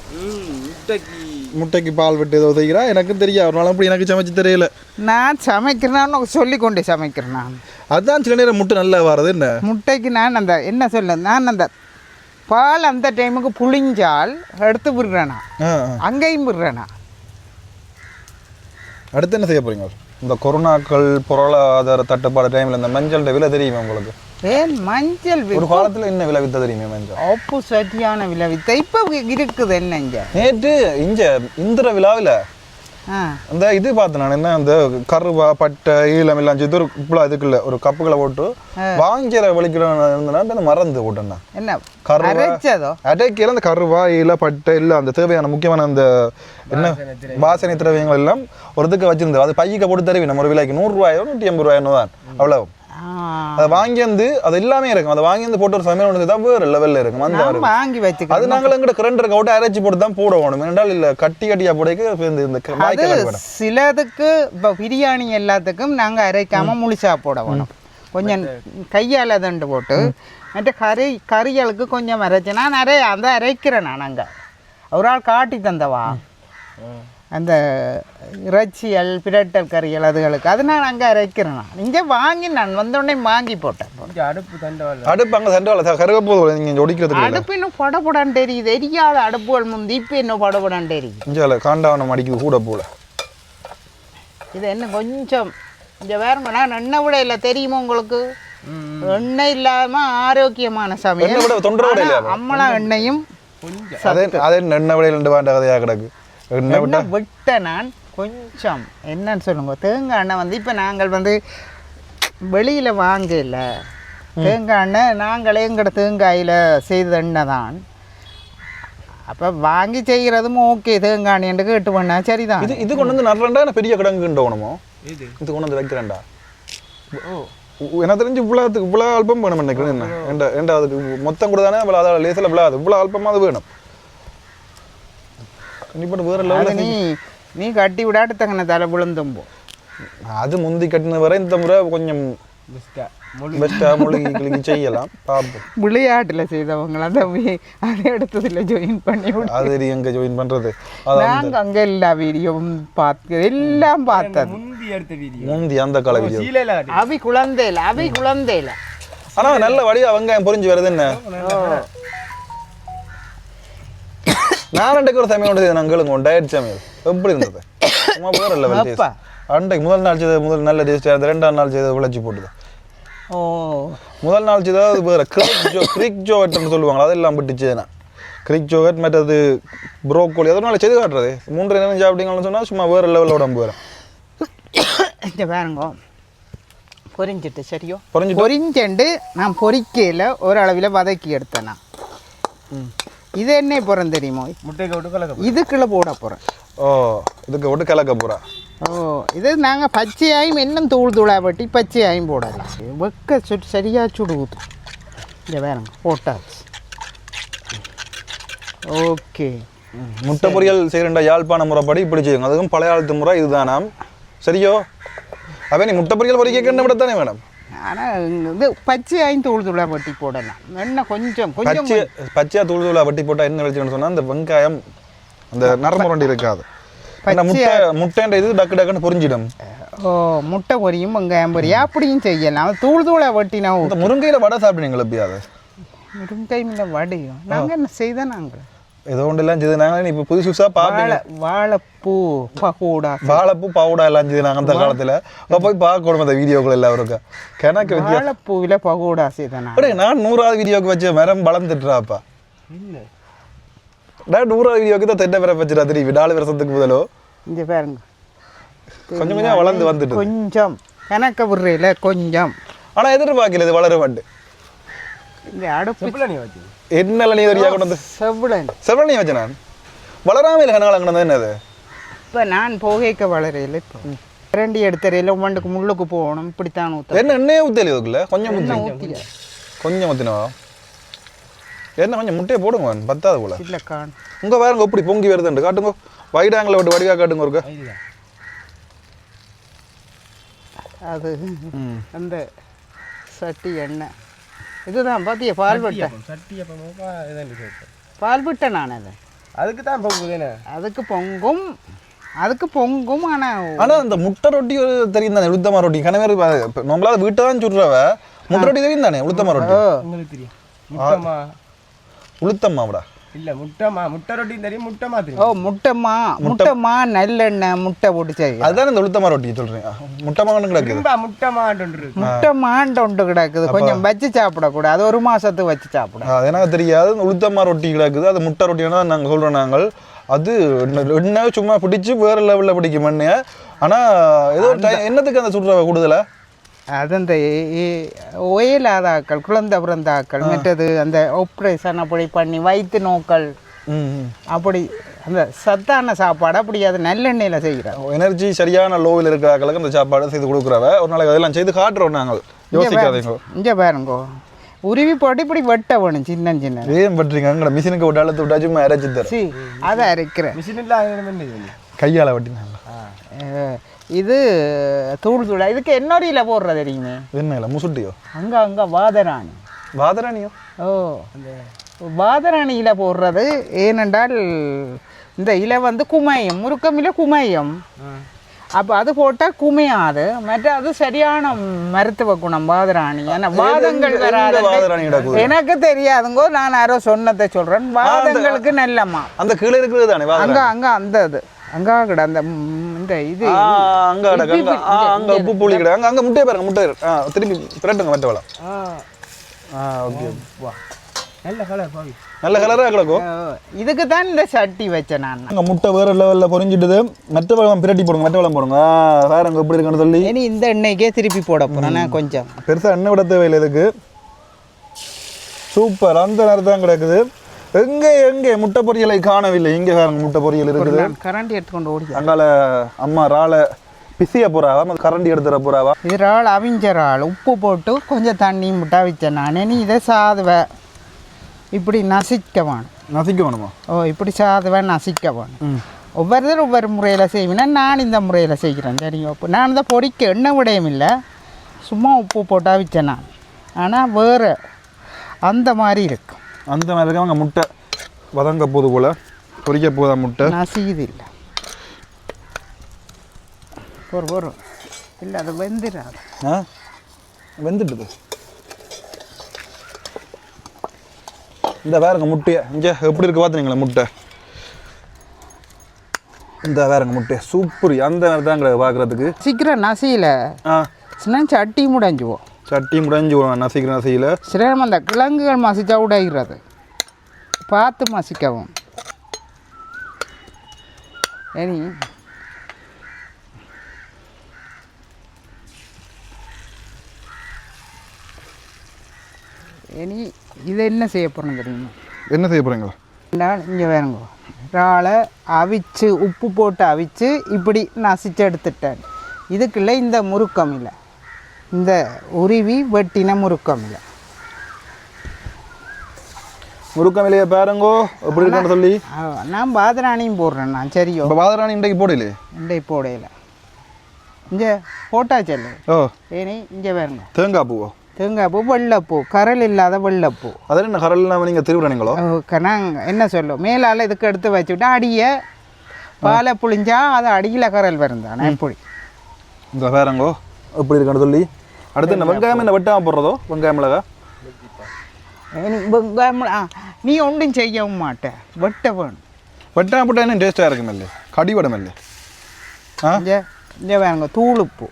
முட்டைக்கு பால் விட்டு ஏதோ செய்கிறா எனக்கும் தெரியாது. ஒரு நாள் அப்படி எனக்கு சமைச்சு தெரியல. நான் சமைக்கிறேன்னு சொல்லி கொண்டு சமைக்கிறேன். நான் அதுதான் சில நேரம் முட்டை நல்லா வர்றது. என்ன முட்டைக்கு நான் அந்த என்ன சொல்ல, நான் அந்த பால் அந்த டைமுக்கு புளிஞ்சால் எடுத்து விடுறேனா, அங்கேயும் விடுறேனா. அடுத்து என்ன செய்ய போறீங்க? இந்த கொரோனாக்கள் பொருளாதார தட்டுப்பாடு டைமில் இந்த மஞ்சள் விலை தெரியுமா உங்களுக்கு? ஏன் மஞ்சள் ஒரு காலத்தில் என்ன விலை வித்த தெரியுமா? மஞ்சள் அப்பு சரியான விலை வித்த. இப்போ இருக்குது என்ன இங்கே நேற்று இந்திர விழாவில் அந்த இது பார்த்தேன் நான். என்ன அந்த கருவா பட்டை ஈழம் எல்லாம் இது ஒரு இதுக்குள்ள ஒரு கப்புகளை போட்டு வாங்கிற வலிக்கிறேன் மறந்து போட்டேன். என்ன கருவா அடைக்கையில் அந்த கருவா ஈழ பட்டை இல்லை அந்த தேவையான முக்கியமான அந்த என்ன வாசனை திரவியங்கள் எல்லாம் ஒரு இதுக்கு வச்சிருந்தேன். அது பையக்க போட்டு தருவி நம்ம ஒரு விலைக்கு 100 ரூபாயோ 180 ரூபாயோ தான் அவ்வளோ. அதை வாங்கி அது எல்லாமே இருக்கும். அதை வாங்கி போட்டு ஒரு சமையல் ஒன்று தான் வேறு லெவலில் இருக்கும். அந்த வாங்கி வச்சு அது நாங்கள் எங்கிட்ட கிரைண்டருக்கு விட்டு அரைச்சி போட்டு தான் போடணும். என்றால் இல்லை கட்டியா போடைக்கு சிலதுக்கு இப்போ பிரியாணி எல்லாத்துக்கும் நாங்கள் அரைக்காமல் முழுசா போட வேணும். கொஞ்சம் கையால் தண்டு போட்டு மற்ற கறிகளுக்கு கொஞ்சம் அரைச்சி நான் அந்த அரைக்கிறேன் நான் அங்கே ஒரு ஆள் காட்டி தந்தவா அந்த இறைச்சியல் பிரட்டல் கறிகள் அதுகளுக்கு அது நான் அங்கே அரைக்கிறேன் நான் இங்கே வாங்கி நான் வந்தோடனே வாங்கி போட்டேன் அடுப்பு அங்கே தண்டவாள கருகப்போது நீங்கள் ஒடிக்கிறதுக்கு அடுப்பு இன்னும் படப்படான்னு தெரியுது எரியாத அடுப்புகள் முந்தி இப்போ இன்னும் படப்படான்னு தெரியுது இங்கே காண்டாவனம் அடிக்குது கூட போல இது என்ன கொஞ்சம் இங்கே வேறுங்க நான் எண்ணெய் விட இல்லை தெரியுமா உங்களுக்கு எண்ணெய் இல்லாமல் ஆரோக்கியமான சமையல் அம்மளா எண்ணெயும் அதே எண்ணெய் விட 2 வாண்ட கதையாக கிடக்கு எண்ணெய் விட்ட நான் கொஞ்சம் என்னன்னு சொல்லுங்க தேங்காய் எண்ணெய் வந்து இப்போ நாங்கள் வந்து வெளியில் வாங்கல தேங்காய் எண்ணெய் நாங்களே எங்களோட தேங்காயில் செய்த எண்ணெய் தான் அப்போ வாங்கி செய்கிறதும் ஓகே தேங்காய் எண்ணெய் கேட்டு பண்ணா சரிதான் இது கொண்டு வந்து நல்லண்டா பெரிய கிடங்குண்டோணுமோ இது கொண்டு வந்து வைக்கிறேன்டா எனக்கு தெரிஞ்சு இவ்வளோ அல்பம் வேணும் நினைக்கிறேன் என்ன அதுக்கு மொத்தம் கூட தானே இவ்வளோ அதாவது லேசில் இவ்வளோ இவ்வளோ அல்பமாக அது வேணும் கண்டிப்பாக வேறு லெவலில் நீ கட்டி விடாட்டு தங்கன தலை விழுந்தும்போ அது முந்தி கட்டின வரை இந்த முறை கொஞ்சம் பெஸ்ட்டாக மொழி செய்யலாம் பார்ப்போம் விளையாட்டில் செய்தவங்க அதை எடுத்ததில் ஜாயின் பண்ணி அது எங்கே ஜாயின் பண்ணுறது நாங்கள் அங்கே எல்லா வீடியோவும் பார்த்து எல்லாம் பார்த்தது முந்தி அந்த கால வீடியோ அவி குழந்தையில ஆனால் நல்ல வடிவா வெங்காயம் பொரிஞ்சு வருது என்ன நான் 2 ஒரு சமையல் ஒன்று நாங்கள் கேளுங்க டயட் சமையல் எப்படி இருந்தது சும்மா வேற லெவல் டேஸ்ட் அன்றைக்கு முதல் நாள் செய்தது நல்ல டேஸ்ட்டாக இருந்தது 2ஆம் நாள் செய்தது விளைச்சி போட்டுது முதல் நாள் செய்தது வேறு கிரிக் ஜோகட்னு சொல்லுவாங்களா அதெல்லாம் விட்டுச்சுன்னா கிரிக் ஜோகட் மற்றது ப்ரோக்கோலி அதனால செய்து காட்டுறது 3 நேரம் சாப்பிட்டீங்கன்னு சொன்னால் சும்மா வேறு லெவலில் உடம்பு வரும் இங்கே வேறுங்க பொரிஞ்சிட்டு சரியோ பொரிஞ்சண்டு நான் பொரிக்கையில் ஓரளவில் வதக்கி எடுத்தேன் நான் இது என்ன போகிறேன் தெரியுமோ முட்டைக்கு விட்டு கலக்க இதுக்குள்ளே போட போகிறேன் இதுக்கு விட்டு கலக்க போகிறேன் இது நாங்கள் பச்சையாயும் இன்னும் தூளாக வெட்டி பச்சையாயும் போடாது வெக்க சரியாக சுடு ஊற்று இங்கே வேறுங்க போட்டாச்சு ஓகே முட்டை பொரியல் செய்கிறா யாழ்ப்பாண முறைப்படி இப்படி செய்யுங்க அதுவும் பழைய காலத்து முறை இதுதானாம் சரியோ அப்போ நீ முட்டை பொரியல் பொறிக்க என்ன விட தானே மேடம் ஆனால் இது பச்சையாயும் தூளாக வெட்டி போடலாம் என்ன கொஞ்சம் பச்சையாக தூளாக வெட்டி போட்டால் என்ன வச்சுக்கணும்னு சொன்னால் அந்த வெங்காயம் அந்த நரமுரண்டி இருக்காது முட்டைன்ற இது டக்குன்னு பொரிஞ்சிடும் முட்டை பொரியும் வெங்காயம் பொரியும் அப்படியும் செய்யலாம் தூளாக வெட்டினா இந்த முருங்கையில் வடை சாப்பிடுவீங்களா எப்படியாவது முருங்கையில் வடையும் நாங்கள் என்ன செய்தோம் நாங்கள் ஏதோ ஒன்று எல்லாம் செய்தாங்க இப்போ புதுசா பார்ப்பீங்க வாழைப்பூ பகோடா எல்லாம் செய்தாங்க அந்த காலத்தில் போய் பார்க்கணும் அந்த வீடியோக்கள் எல்லாருக்கும் கணக்கு வாழைப்பூவில் பகோடா செய்தேன் நான் 100வது வீடியோக்கு வச்ச மரம் வளர்ந்துட்டுறாப்பா நான் 100வது வீடியோக்கு தான் தென்னை மரம் வச்சுட்டா தெரியும் 4 வருஷத்துக்கு முதலோ இங்கே பாருங்க கொஞ்சம் கொஞ்சம் வளர்ந்து வந்துட்டு கொஞ்சம் கணக்க விடுறையில் கொஞ்சம் ஆனால் எதிர்பார்க்கல இது வளர மாட்டு இந்த அடுப்பு என்னல நீ தெரியா கொண்டு வந்து செவ்வளனி வச்ச நான் வளராம இல்லை கனால அங்கே என்னது இப்போ நான் போகைக்க வளரையில் இப்போ 2 எடுத்தரையில் ஒவ்வொன்றுக்கு முள்ளுக்கு போகணும் இப்படித்தான் ஊற்ற என்ன எண்ணெயே ஊற்றல இதுக்குள்ள கொஞ்சம் கொஞ்சம் ஊற்றினவா என்ன கொஞ்சம் முட்டையை போடுங்க பத்தாது போல இல்லை கான் உங்கள் வேறுங்க எப்படி பொங்கி வருதுண்டு காட்டுங்க வைடாங்கில் விட்டு வடிவாக காட்டுங்க ஒருக்க அது அந்த சட்டி எண்ணெய் இதுதான் பார்த்தியா பால் விட்டேன் பால் விட்டேன் நான் அதை அதுக்கு தான் பொங்குதுண்ணே அதுக்கு பொங்கும் ஆனால் அந்த முட்டை ரொட்டி தெரியும் தானே உளுத்தமா ரொட்டி கனவேறு நம்மளால வீட்டை தான் சுடுறவ முட்டை ரொட்டி தெரியும் தானே உளுத்தமா ரொட்டி உங்களுக்கு தெரியும் உளுத்தம்மாவிடா இல்ல முட்டை ரொட்டி தெரியும் முட்டைமா நல்லெண்ணெய் முட்டை போட்டு செய்ய அதுதான் இந்த உளுத்தமா ரொட்டி சொல்றீங்க முட்டைமான்னு கிடக்குது முட்டைமாண்டு ஒன்று கிடக்குது கொஞ்சம் வச்சு சாப்பிடக்கூடாது அது 1 மாசத்துக்கு வச்சு சாப்பிட அது எனக்கு தெரியாது உளுத்தமா ரொட்டி கிடக்குது அது முட்டை ரொட்டினா நாங்கள் சொல்றோம் நாங்கள் அது எண்ணெய் சும்மா பிடிச்சி வேற லெவலில் பிடிக்கும் எண்ணெயை ஆனால் ஏதோ என்னத்துக்கு அந்த சுடுற கூடுதலை அது அந்த ஒயிலாதாக்கள் குழந்தை பிறந்தாக்கள் மற்றது அந்த ஆப்ரேஷன் அப்படி பண்ணி வயிற்று நோக்கள் அப்படி அந்த சத்தான சாப்பாடு அப்படி அது நல்லெண்ணெயில் செய்கிறோம் எனர்ஜி சரியான லோவில் இருக்கிறாங்களுக்கு அந்த சாப்பாடு செய்து கொடுக்குறவ ஒரு நாளைக்கு அதெல்லாம் செய்து காட்டுறோம் நாங்கள் யோசிக்காதீங்க இங்கே பாருங்கோ உருவி போட்டு இப்படி வெட்ட வேணும் சின்ன ஏன் பட்டுறீங்க அங்கே மிஷினுக்கு விட்டு அழுத்து விட்டா சும்மா அரைச்சி தரும் அதை அரைக்கிறேன் மிஷின் இல்லை கையால் வெட்டினாங்க இது தூள் தூளா இதுக்கு என்னொரியில் போடுறது தெரியுமே என்ன இல்லை முசுட்டியோ அங்கே வாதராணி வாதராணியோ ஓ அந்த வாதராணியில் போடுறது ஏனென்றால் இந்த இலை வந்து குமையும் முறுக்கமில குமையும் அப்போ அது போட்டால் குமையாது மற்ற அது சரியான மருத்துவ குணம் வாதராணி ஏன்னா வாதங்கள் வராது எனக்கு தெரியாதுங்கோ நான் யாரோ சொன்னதை சொல்கிறேன் வாதங்களுக்கு நல்லம்மா அந்த கீழே இருக்கிறது தானே அங்கே அந்த இது அங்கே கிட அந்த இந்த இது அங்கே உப்பு புளி கிட அங்கே முட்டையை பாருங்க முட்டை திருப்பி பிரட்டுங்க மற்ற வளம் ஓகே வா நல்ல கலர் பாவி நல்ல கலராக கிடக்கும் இதுக்கு தான் இந்த சட்டி வச்சேன் நான் அங்கே முட்டை வேறு லெவலில் பொரிஞ்சிட்டுது மற்ற வளம் பிரட்டி போடுங்க மற்ற வளம் போடுங்க வேற அங்கே எப்படி இருக்குன்னு சொல்லி இனி இந்த எண்ணெய்க்கே திருப்பி போட போகிறேன் கொஞ்சம் பெருசாக எண்ணெய் விட தேவையில்லை இதுக்கு சூப்பர் அந்த நேரம் தான் கிடக்குது எங்கே முட்டை பொரியலை காணவில்லை இங்கே வேறு முட்டை பொரியல் இருக்குது கரண்டி எடுத்துக்கொண்டு ஓடி அங்கால அம்மா ராளை பிசிய போறாவா கரண்டி எடுத்துற போறாவா இது ராள் அவிஞ்ச ராள் உப்பு போட்டு கொஞ்சம் தண்ணி முட்டா வச்சேன் நான் நீ இதை சாதுவை இப்படி நசிக்க வேணுமா ஓ இப்படி சாதுவை நசிக்க வேணும் ஒவ்வொருத்தரும் ஒவ்வொரு முறையில் செய்வேன்னா நான் இந்த முறையில் செய்கிறேன் சரிங்க உப்பு நான் இந்த பொடிக்க எண்ணெய் விடையும் இல்லை சும்மா உப்பு போட்டா வச்சேன் நான் ஆனால் வேறு அந்த மாதிரி இருக்கும் அந்த மாதிரி இருக்க அவங்க முட்டை வதங்க போது போல பொரிக்க போதா முட்டை நசிக்குது இல்லை ஒரு இல்லை அது வெந்துடாது வெந்துட்டுது இந்த வேறுங்க முட்டையை இங்கே எப்படி இருக்கு பார்த்துனீங்களா முட்டை இந்த வேறுங்க முட்டை சூப்பர் அந்த மாதிரி தான் பார்க்குறதுக்கு சீக்கிரம் நசியில் சின்ன சட்டி முடைஞ்சுவோம் சட்டி முடைஞ்சு நசிக்கிற நசியில் சிரமம் அந்த கிழங்குகள் மசிச்சா உடைகிறது பார்த்து மசிக்கவும் இனி இனி இதை என்ன செய்ய போகிறோம் தெரியுமா என்ன செய்ய போகிறீங்களா நான் இங்கே வேணுங்க இறாலை அவிச்சு உப்பு போட்டு அவிச்சு இப்படி நசிச்சு எடுத்துட்டேன் இதுக்குள்ளே இந்த முறுக்கம் இல்லை இந்த உருவி வெட்டின முறுக்கம் இல்லை முறுக்கம் இல்லையா பாருங்கோ எப்படி இருக்கான்னு சொல்லி நான் பாதராணியும் போடுறேன் நான் சரியோ இப்போ பாதராணி இன்றைக்கு போடலையே இன்றைக்கு போடையில இங்கே போட்டாச்சல்ல ஓ ஏனி இங்கே வேணுங்க தேங்காய் பூவோ தேங்காய் பூ வெள்ளைப்பூ கரல் இல்லாத வெள்ளைப்பூ அதில் என்ன கரல் இல்லாமல் நீங்கள் திருவிழானீங்களோ நாங்கள் என்ன சொல்லுவோம் மேலால் இதுக்கு எடுத்து வச்சுவிட்டா அடியை பாலை புளிஞ்சா அது அடியில் கரல் வருந்தானே எப்படி இந்த வேறங்கோ எப்படி இருக்கான்னு சொல்லி அடுத்து என்ன வெங்காயம் என்ன வெட்டாமல் போடுறதோ வெங்காயம் மிளகா வெங்காயம் நீ ஒன்றும் செய்யவும் மாட்டேன் வெட்ட வேணும் வெட்டாமல் போட்டால் என்ன டேஸ்ட்டாக இருக்குமே இல்லை கடி வடம் இல்லை இங்கே வேணுங்க தூளுப்பு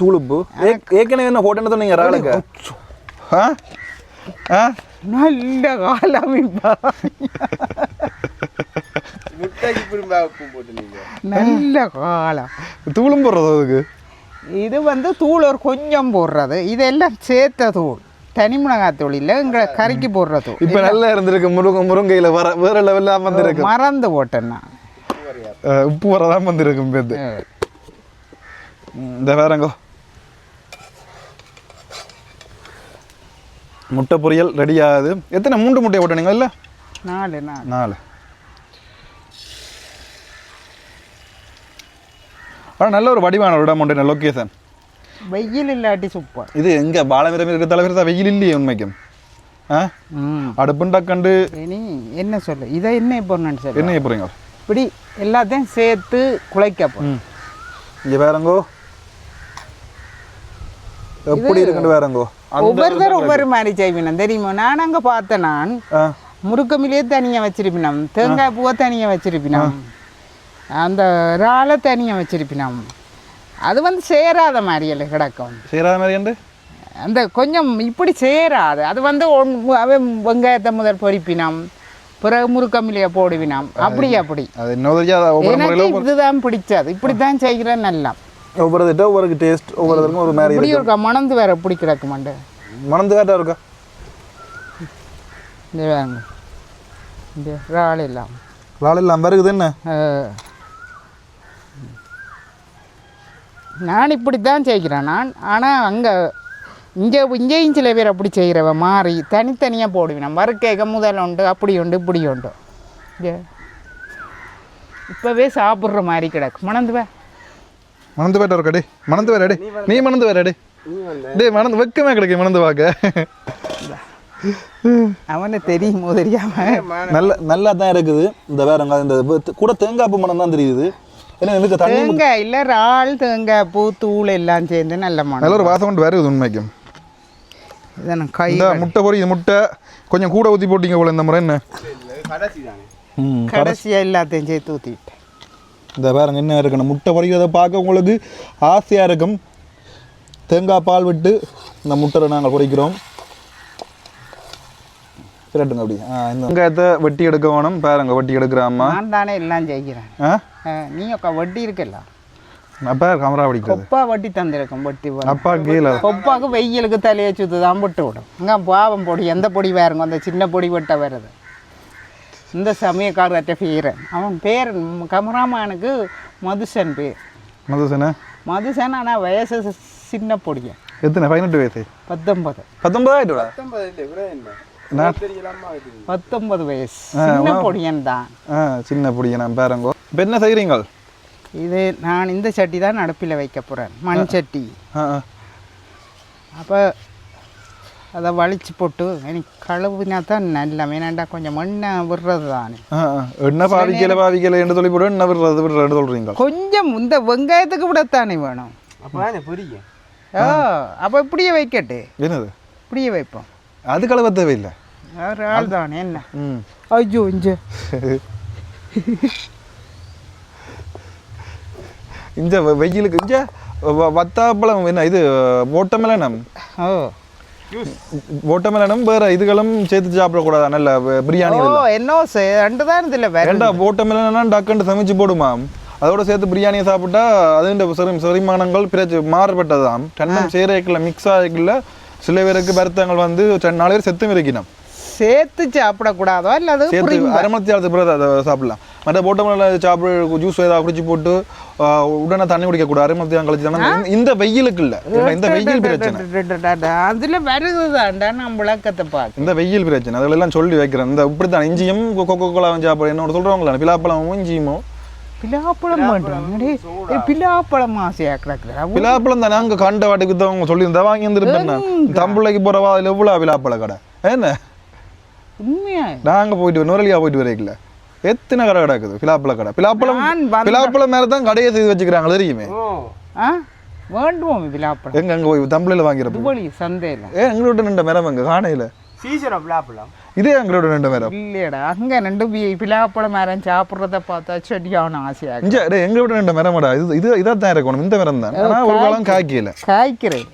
தூளுப்பு ஏற்கனவே என்ன போட்டேன்னு நீங்கள் ராளுக்கு நல்ல காலம் நல்ல காலம் தூளும் போடுறது அதுக்கு இது வந்து தூள் ஒரு கொஞ்சம் போடுறது இதெல்லாம் சேர்த்த தூள் தனி மிளகாய் தூள் இல்லை எங்களை கறிக்கு போடுற தூள் இப்போ நல்லா இருந்திருக்கு முருங்கையில் வர வேற லெவலில் வந்துருக்கு மறந்து போட்டேன் நான் உப்பு வரதான் வந்துருக்கும் பேருந்து இந்த வேறங்கோ முட்டை பொரியல் ரெடி ஆகுது எத்தனை 3 முட்டையை போட்டீங்க இல்லை 4 ஆனால் நல்ல ஒரு வடிவான ஒரு இடம் உண்டு லொக்கேஷன் வெயில் இல்லாட்டி சூப்பர் இது எங்கே பாலமிரமே இருக்க தலைவர் தான் வெயில் இல்லையே உண்மைக்கும் அடுப்புண்டா கண்டு இனி என்ன சொல்லு இதை என்ன போடணும்னு சொல்லு என்ன போகிறீங்க இப்படி எல்லாத்தையும் சேர்த்து குழைக்க போகிறோம் இங்கே வேறங்கோ எப்படி இருக்குன்னு வேறங்கோ ஒவ்வொருத்தரும் ஒவ்வொரு மாதிரி செய்வினம் தெரியுமா நான் அங்கே பார்த்தேன் நான் முறுக்கமிலே தனியாக வச்சிருப்பினோம் தேங்காய் பூவை தனியாக வச்சிருப்பினோம் அந்த இறாலை தனியாக வச்சிருப்பினோம் அது வந்து சேராத மாதிரி இல்லை கிடக்கும் சேராத மாதிரி அந்த கொஞ்சம் இப்படி சேராது அது வந்து அவன் வெங்காயத்தை முதல் பொரிப்பினோம் பிறகு முறுக்கமிலையை போடுவினோம் அப்படி எனக்கு இதுதான் பிடிச்சது இப்படி தான் செய்கிறேன் நல்லா ஒவ்வொரு டேஸ்ட் ஒவ்வொருத்தருக்கும் ஒரு மாதிரி இப்படி இருக்கா மணந்து வேற எப்படி கிடக்குமாண்டு மணந்து வேற இருக்கா இந்த வேங்க இந்த இறால் எல்லாம் வருகுது என்ன நான் இப்படி தான் செய்கிறேன் நான் ஆனால் இங்கேயும் சில பேர் அப்படி செய்கிறவ மாறி தனித்தனியாக போடுவேன் வறுக்கேக்க முதல் உண்டு அப்படி உண்டு இப்படி உண்டு இப்போவே சாப்பிட்ற மாதிரி கிடக்கு மணந்துவே மணந்து போயிட்டு இருக்கா டே மணந்து வரடே நீ மணந்து வரடே டே மணந்து வெக்கமே கிடைக்கும் மணந்து பார்க்க அவனை தெரியுமோ தெரியாம நல்லா தான் இருக்குது இந்த வேறங்க இந்த கூட தேங்காய் பூ மணம் தான் தெரியுது ஏன்னா இதுக்கு தேங்காய் இல்லை இறால் தேங்காய் பூ தூள் எல்லாம் சேர்ந்து நல்ல மனம் நல்ல ஒரு வாசம் கொண்டு வருது உண்மைக்கும் இதை நான் கை முட்டை பொறி இது முட்டை கொஞ்சம் கூட ஊற்றி போட்டிங்க போல இந்த முறை என்ன கடைசியாக எல்லாத்தையும் சேர்த்து ஊற்றிட்டேன் இந்த பாருங்க என்ன இருக்கணும் முட்டை பொறிக்கிறத பார்க்க உங்களுக்கு ஆசையாக இருக்கும் தேங்காய் பால் விட்டு இந்த முட்டை நாங்கள் பொறிக்கிறோம் சிரட்டுங்க அப்படி இந்த வெங்காயத்தை வெட்டி எடுக்க வேணும் பாருங்க வெட்டி எடுக்கிறாம்மா நான் தானே எல்லாம் செய்கிறேன் நீ வட்டி இருக்கல அப்பா கமரா வடிக்கிறது கொப்பா வட்டி தந்திருக்கும் வட்டி அப்பா கீழே கொப்பாக்கு வெயிலுக்கு தலையை சுத்து தான் விட்டு விடும் இங்கே பாவம் பொடி எந்த பொடி வேறுங்க அந்த சின்ன பொடி வெட்ட வருது இந்த சமயக்காரர்கிட்ட பேரன் அவன் பேர் கமராமானுக்கு மதுசன் பேர் மதுசன் ஆனால் வயசு சின்ன பொடியன் எத்தனை 18 வயசு 19 ஆயிடுவா 19 வயசு சின்ன பொடியன் தான் சின்ன பொடியன் பாருங்க இப்போ என்ன செய்கிறீங்க இது நான் இந்த சட்டி தான் அடுப்பில் வைக்க போகிறேன் மண் சட்டி அப்போ அதை வலிச்சு போட்டு எனக்கு கழுவுனா தான் நல்ல வேணாண்டா கொஞ்சம் எண்ணெய் விடுறது தானே எண்ணெய் பாவிக்கல என்று சொல்லி போட்டு எண்ணெய் விடுறது சொல்கிறீங்க கொஞ்சம் இந்த வெங்காயத்துக்கு விடத்தானே வேணும் அப்போ இப்படியே வைக்கட்டு என்னது இப்படியே வைப்போம் அது கழுவ தேவையில்லை ஒரு ஆள் தானே என்ன ஐயோ இந்த வெயிலுக்கு இந்த வத்தாப்பழம் என்ன இது ஓட்டமெலனம் ஓட்டமெலனம் வேற இதுகளும் சேர்த்து சாப்பிடக்கூடாது நல்ல பிரியாணி என்ன ரெண்டு தான் இதில் வேண்டா ஓட்டமெலனா டக்குன்னு சமைச்சு போடுமாம் அதோட சேர்த்து பிரியாணியை சாப்பிட்டா அது செரிமானங்கள் மாறுபட்டதாம் ரெண்டும் சேரைக்குள்ள மிக்ஸ் ஆகிக்கல சில பேருக்கு வருத்தங்கள் வந்து 4 பேர் செத்தும் இருக்கணும் சேர்த்து சாப்பிடக்கூடாதோ இல்லை அது சேர்த்து அரை மணி நேரத்துக்கு பிறகு அதை சாப்பிடலாம் மற்ற போட்டோம்ல சாப்பிட ஜூஸ் ஏதாவது குடிச்சு போட்டு உடனே தண்ணி குடிக்கக்கூடாது அரை மணி நேரம் கழிச்சு இந்த வெயிலுக்கு இல்லை இந்த வெயில் பிரச்சனை அதில் வருதுதான்டா நான் விளக்கத்தை பார்க்க இந்த வெயில் பிரச்சனை அதெல்லாம் சொல்லி வைக்கிறேன் இந்த இப்படித்தான் இஞ்சியும் கொக்கோ கோலாவும் சாப்பிட என்னோட சொல்கிறவங்களா பிலாப்பழமும் இஞ்சியுமோ பிலாப்பழம் பிலாப்பழம் ஆசையாக கிடக்குது பிலாப்பழம் தானே அங்கே கண்ட வாட்டுக்கு அவங்க சொல்லியிருந்தா வாங்கி வந்துருப்பேன் தம்பிள்ளைக்கு போகிறவா அதில் எவ்வளோ பிலாப்பழ கடை என்ன உண்மையா நாங்கள் போயிட்டு நுரலியா போயிட்டு வரைக்கல எத்தனை கடை கிடக்குது பிலாப்பழ கடை பிலாப்பழம் மேலே தான் கடையை செய்து வச்சுக்கிறாங்க தெரியுமே வேண்டுவோம் பிலாப்பழம் எங்க அங்கே போய் தம்பிளையில் வாங்கிறப்ப சந்தையில் எங்களோட நின்ற மரம் அங்கே காணையில் பிலாப்பழம் இதே எங்களோட நின்ற மரம் இல்லையடா அங்கே ரெண்டு பிலாப்பழம் மரம் சாப்பிட்றத பார்த்தா செடியான ஆசையாக எங்களோட நின்ற மரமாடா இது இதாக தான் இருக்கணும் இந்த மரம் தான் ஆனால் ஒரு காலம் காய்க்கல காய்க்கிறேன்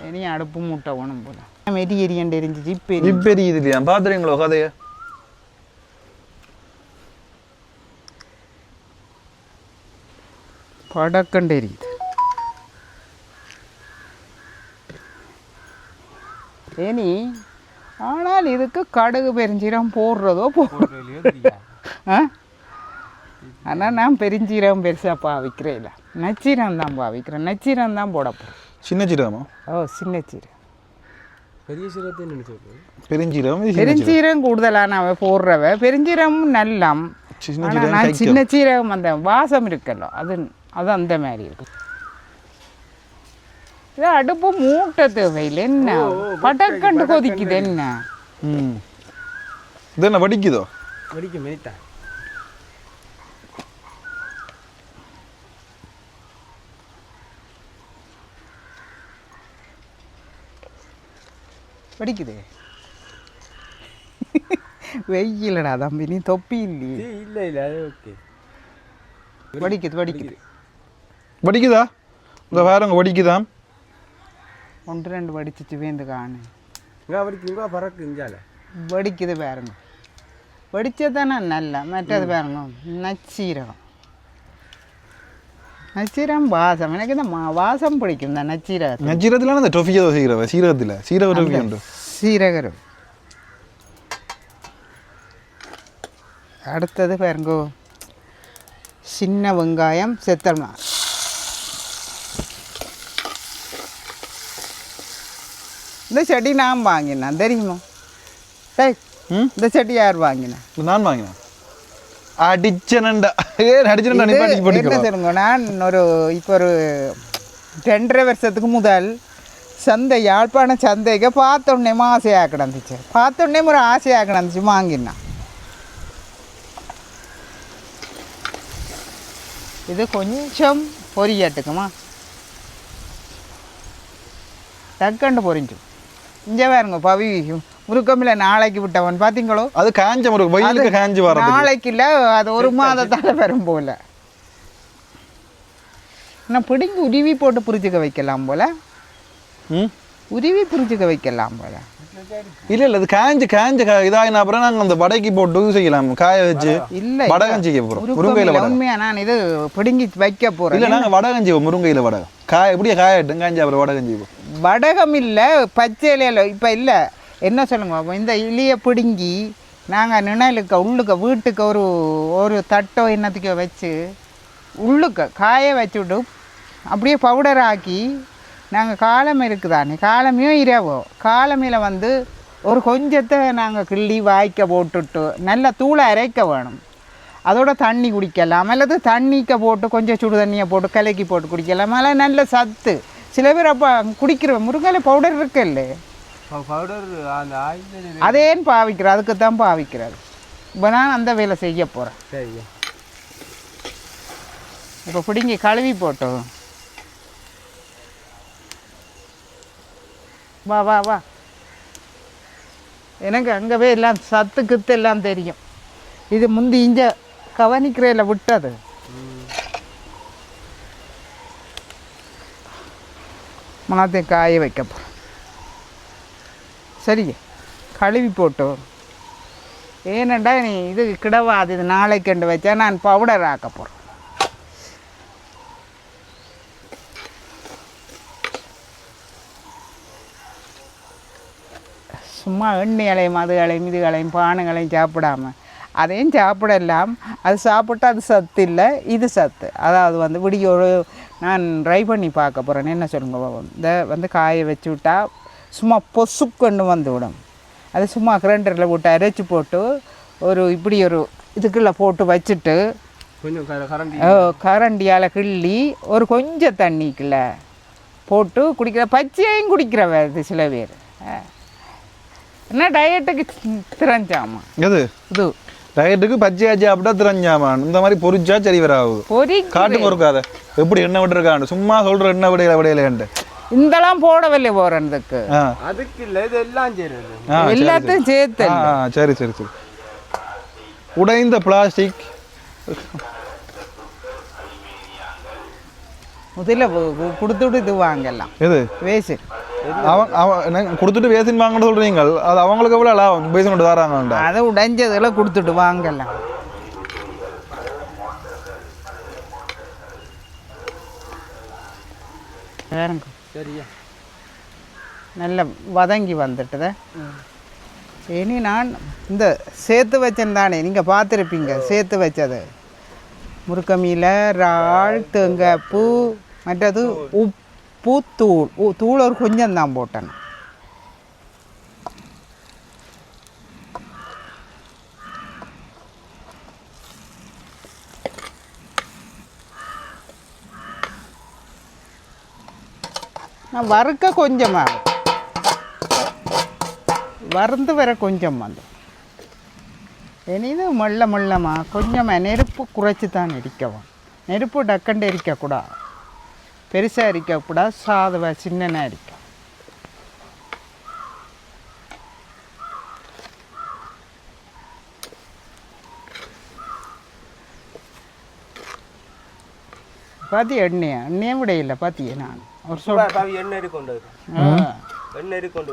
இனி அடுப்பு மூட்டை வேணும் போல மெரியண்டு எரிஞ்சிச்சு இப்போ எரியுது இல்லையா பார்த்துறீங்களோ கதையை படக்கண்டு எரியுது ஏனி ஆனால் இதுக்கு கடுகு பெருஞ்சீரம் போடுறதோ போடுறதோ ஆனால் நான் பெருஞ்சீரம் பெருசாக பாவிக்கிறேன் இல்லை நச்சீரம் தான் பாவிக்கிறேன் நச்சீரம் தான் போட போகிறேன் சின்ன சீரகமா சின்ன சீரகம் பெரிய சீரகத்தை பெருஞ்சீரகம் பெருஞ்சீரகம் கூடுதலான போடுறவ பெருஞ்சீரம் நல்லம் நான் சின்ன சீரகம் அந்த வாசம் இருக்கല്ലോ அது அந்த மாதிரி இருக்கு இது அடுப்பு மூட்டை தேவையில் என்ன படக்கண்டு கொதிக்குது என்ன இது என்ன வடிக்குதோ வடிக்க மெனிட்டா வடிக்குது வெயிலடா தம்பி நீ தொப்பி இல்லையே இல்லை அது ஓகே வடிக்குதா இந்த வேறங்க வடிக்குதா 1-2 வடிச்சிச்சு வேந்து காணு வடிக்குங்க பறக்குஞ்சால வடிக்குது பாருங்க வடிச்சதானே நல்ல மற்றது பாருங்க நச்சீரகம் வாசம் எனக்கு இந்த வாசம் பிடிக்கும் இந்த நச்சீரகத்தில் அந்த டொஃபியோ சீரகத்தில் சீரக டொஃபி உண்டு சீரகம் அடுத்தது பாருங்கோ சின்ன வெங்காயம் செத்தல்மா இந்த செடி நான் வாங்கினேன் தெரியுமா இந்த செடி யார் வாங்கினேன் நான் வாங்கினேன் அடிச்சனண்டா நடிச்சுட்டு நிப்பாட்டி என்ன போட்டுக்கலாம். சொல்லுங்க, நான் இப்போ ஒரு 2.5 வருஷத்துக்கு முதல் சந்தை யாழ்ப்பாண சந்தைக்கு பார்த்தோன்னே ஆசையாக கிடந்துச்சு. பார்த்தோன்னே ஒரு ஆசையாக கிடந்துச்சு வாங்கினா. இது கொஞ்சம் பொரியட்டுக்குமா, டக்கண்டு பொரிஞ்சு. இங்கே பாருங்க பவி முருக்கமில்ல நாளைக்கு விட்டவன் பார்த்தீங்களோ, அது காஞ்ச முருகை வெயிலுக்கு காஞ்சி வர நாளைக்கு இல்லை, அது 1 மாதத்தால் வரும் போல. நான் பிடிங்கி உருவி போட்டு புரிச்சுக்க வைக்கலாம் போல. உருவி புரிச்சுக்க வைக்கலாம் போல. இல்ல இல்ல, அது காஞ்ச இதாகின அப்புறம் நாங்கள் அந்த வடைக்கு போட்டு செய்யலாம், காய வச்சு. இல்லை வடகம் செய்ய போகிறோம் முருங்கையில் வடகம். உண்மையா நான் இது பிடுங்கி வைக்க போகிறேன். இல்லை நாங்கள் வடகம் செய்வோம் முருங்கையில் வடகம். எப்படியே காயட்டும், காஞ்சி அப்புறம் வடகம் செய்வோம். வடகம் இல்லை, பச்சை இலையில இப்போ இல்லை. என்ன சொல்லுங்க, இந்த இலையை பிடுங்கி நாங்கள் நிழலுக்கு உள்ளுக்க வீட்டுக்கு ஒரு தட்டோ என்னத்துக்கோ வச்சு உள்ளுக்க காய வச்சுவிட்டு அப்படியே பவுடர் ஆக்கி நாங்கள் காலமை இருக்குதானே, காலமையும் இரவோ காலமையில் வந்து ஒரு கொஞ்சத்தை நாங்கள் கிள்ளி வாய்க்க போட்டுட்டு நல்லா தூளை அரைக்க வேணும். அதோட தண்ணி குடிக்கலாம், அல்லது தண்ணிக்க போட்டு கொஞ்சம் சுடு தண்ணியை போட்டு கலக்கி போட்டு குடிக்கலாம். அதெல்லாம் நல்ல சத்து. சில பேர் அப்போ குடிக்கிற முருங்கையில பவுடர் இருக்குல்ல, பவுடர் அதேன்னு பாவிக்கிறோம், அதுக்கு தான் பாவிக்கிறது. இப்போ நான் அந்த வேலை செய்ய போகிறேன். சரி, இப்போ பிடிங்கி கழுவி போட்டோம். வா வா வா, எனக்கு அங்கவே எல்லாம் சத்து கித்து எல்லாம் தெரியும். இது முந்தி இங்கே கவனிக்கிறதில் விட்டது. மனத்தை காய வைக்கப்போ சரி கழுவி போட்டோம். ஏனண்டா நீ இது கிடவாது, இது நாளைக்கு வச்சா நான் பவுடர் ஆக்க போகிறேன். சும்மா எண்ணெய்களையும் அதுகளையும் இதுகளையும் பானைகளையும் சாப்பிடாம அதையும் சாப்பிடலாம். அது சாப்பிட்டா அது சத்து இல்லை, இது சத்து. அதாவது வந்து விடியோடு நான் ட்ரை பண்ணி பார்க்க போகிறேன். என்ன சொல்லுங்க, இந்த காய வச்சு விட்டா சும்மா பொசுக்கொண்டு வந்து விடும். அது சும்மா கிரைண்டரில் போட்டு அரைச்சி போட்டு இப்படி இதுக்குள்ளே போட்டு வச்சுட்டு கொஞ்சம் கரண்டியால் கிள்ளி கொஞ்சம் தண்ணிக்குள்ள போட்டு குடிக்கிற, பச்சையும் குடிக்கிறவ இது சில பேர். என்ன டயட்டுக்கு திரஞ்சாமா எது இது டயட்டுக்கு பச்சையாச்சு அப்படின்னா திரஞ்சாமா. இந்த மாதிரி பொரிச்சா சரி வராது. காட்டு பொறுக்காத எப்படி எண்ணெய் விட்டுருக்காண்டு சும்மா சொல்ற எண்ணெய் விடையிலேன்ட்டு இந்தெல்லாம் போடவில்லை போறதுக்கு. அதுக்கு இல்லை, இது எல்லாம் செய்யறது, எல்லாத்தையும் சேர்த்து. சரி சரி சரி. உடைந்த பிளாஸ்டிக் முதல்ல கொடுத்துட்டு இது வாங்கலாம். எது வேசி அவன் கொடுத்துட்டு வேசின் வாங்கன்னு சொல்றீங்க, அது அவங்களுக்கு எவ்வளோ லாபம் வேசின் கொண்டு வராங்க. அதை உடைஞ்சதெல்லாம் கொடுத்துட்டு வாங்கலாம். சரியா நல்ல வதங்கி வந்துட்டுத. இனி நான் இந்த சேர்த்து வச்சேன் தானே, நீங்கள் பார்த்துருப்பீங்க சேர்த்து வச்சது. முருக்கமீல, இறால், தேங்காய் பூ, மற்றது உப்பு, தூள் ஒரு கொஞ்சம் தான் போட்டேன். நான் வறுக்க கொஞ்சமாக வறுந்து வர கொஞ்சம் வந்து இனிது மெல்ல மெல்லமாக கொஞ்சமாக நெருப்பு குறைச்சி தான் எரிக்கவும். நெருப்பு டக்கண்டு எரிக்கக்கூடாது, பெருசாக எரிக்கக்கூடாது, சாதுவாக சின்னனாக எரிக்க. பாத்தி எண்ணெயை விட இல்லை பாத்தியே. நான் ஒரு எண்ணெய் கொண்டு எண்ணெய் இருக்குது,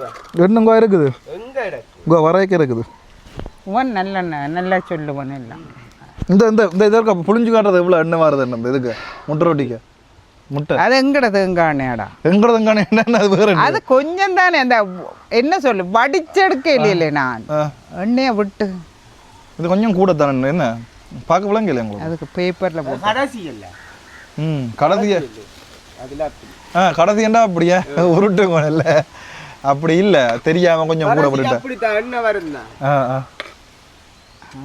வரைக்க இருக்குது. உன் நல்லெண்ணெய் நல்லா சொல்லுவன் எல்லாம். இந்த இந்த இந்த இதற்கு புளிஞ்சு காட்டுறது எவ்வளோ எண்ணெய் மாறுது என்ன இதுக்கு முட்டை ரொட்டிக்கு முட்டை. அது எங்கடது எங்கானேடா, எங்கடது எங்கானே என்ன அது வேற. அது கொஞ்சம் தானே அந்த என்ன சொல்லு வடிச்செடுக்க இல்லையே நான் எண்ணெயை விட்டு. இது கொஞ்சம் கூட தானே என்ன பார்க்க விளங்க இல்லை உங்களுக்கு. அதுக்கு பேப்பரில் போட்டு கடைசி இல்லை. கடைசிய கடைசியண்டா அப்படியே உருட்டு இல்லை அப்படி இல்லை, தெரியாம கொஞ்சம் கூட விட்டுட்டேன். எண்ணெய் வருந்தா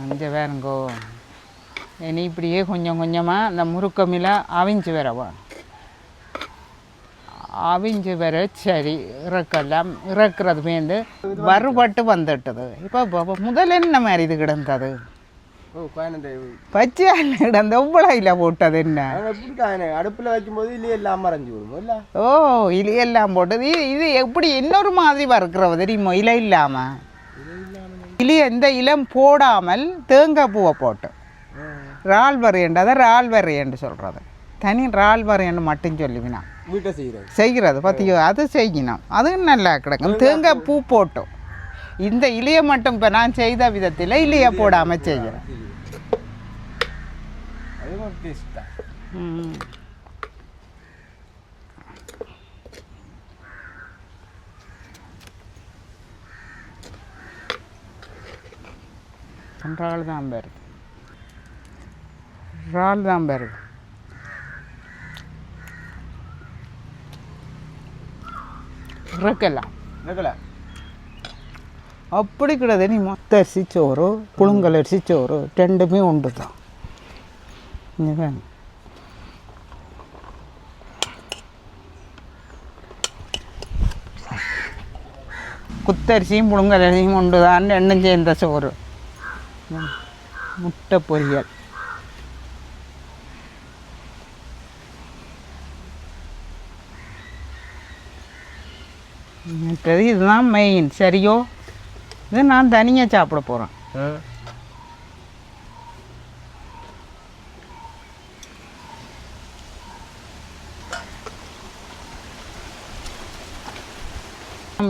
அங்கே வேறுங்கோ இனி இப்படியே கொஞ்சம் கொஞ்சமாக அந்த முறுக்கமில அவிஞ்சு வரவா, அவிஞ்சு வர சரி இறக்கலாம். இறக்குறது மேந்து வறுபட்டு வந்துட்டது. இப்போ முதல்ல என்ன மாதிரி இது கிடந்தது? பச்சையால் கிடந்த உவ்வளையில் போட்டது என்ன? அடுப்பில் வைக்கும்போது இலையெல்லாம் மறைஞ்சு விடுவோம். ஓ, இலையெல்லாம் போட்டது. இது எப்படி இன்னொரு மாதிரி வறுக்கிறது தெரியுமோ? இலை இல்லாமல் இந்த இலம் போடாமல் தேங்காய் பூவை போட்டு இறால் வரையண்டு, அதை இறால் வரையண்டு சொல்கிறது. தனி இறால் வரையண்டு மட்டும் சொல்லுவினா வீட்டை செய்கிறது பார்த்தியோ, அது செய்யணும். அதுவும் நல்லா கிடக்கும். தேங்காய் பூ போட்டோம். இந்த இலையை மட்டும் இப்போ நான் செய்த விதத்தில் இலையை போடாமல் செய்கிறேன். இறால் தான் வருது, இறால் தான் வருது. இறக்கலாம் அப்படி கிடையாது. நீ மொத்த அரிசி சோறு புழுங்கல் அரிசி சோறு ரெண்டுமே உண்டு தான். குத்தரிசியும் புழுங்கல் அரிசியும் உண்டு தான். ரெண்டும் சேர்ந்த சோறு, முட்டை பொரியல். மற்றது இதுதான் மெயின். சரியோ, இது நான் தனியாக சாப்பிட போகிறேன்.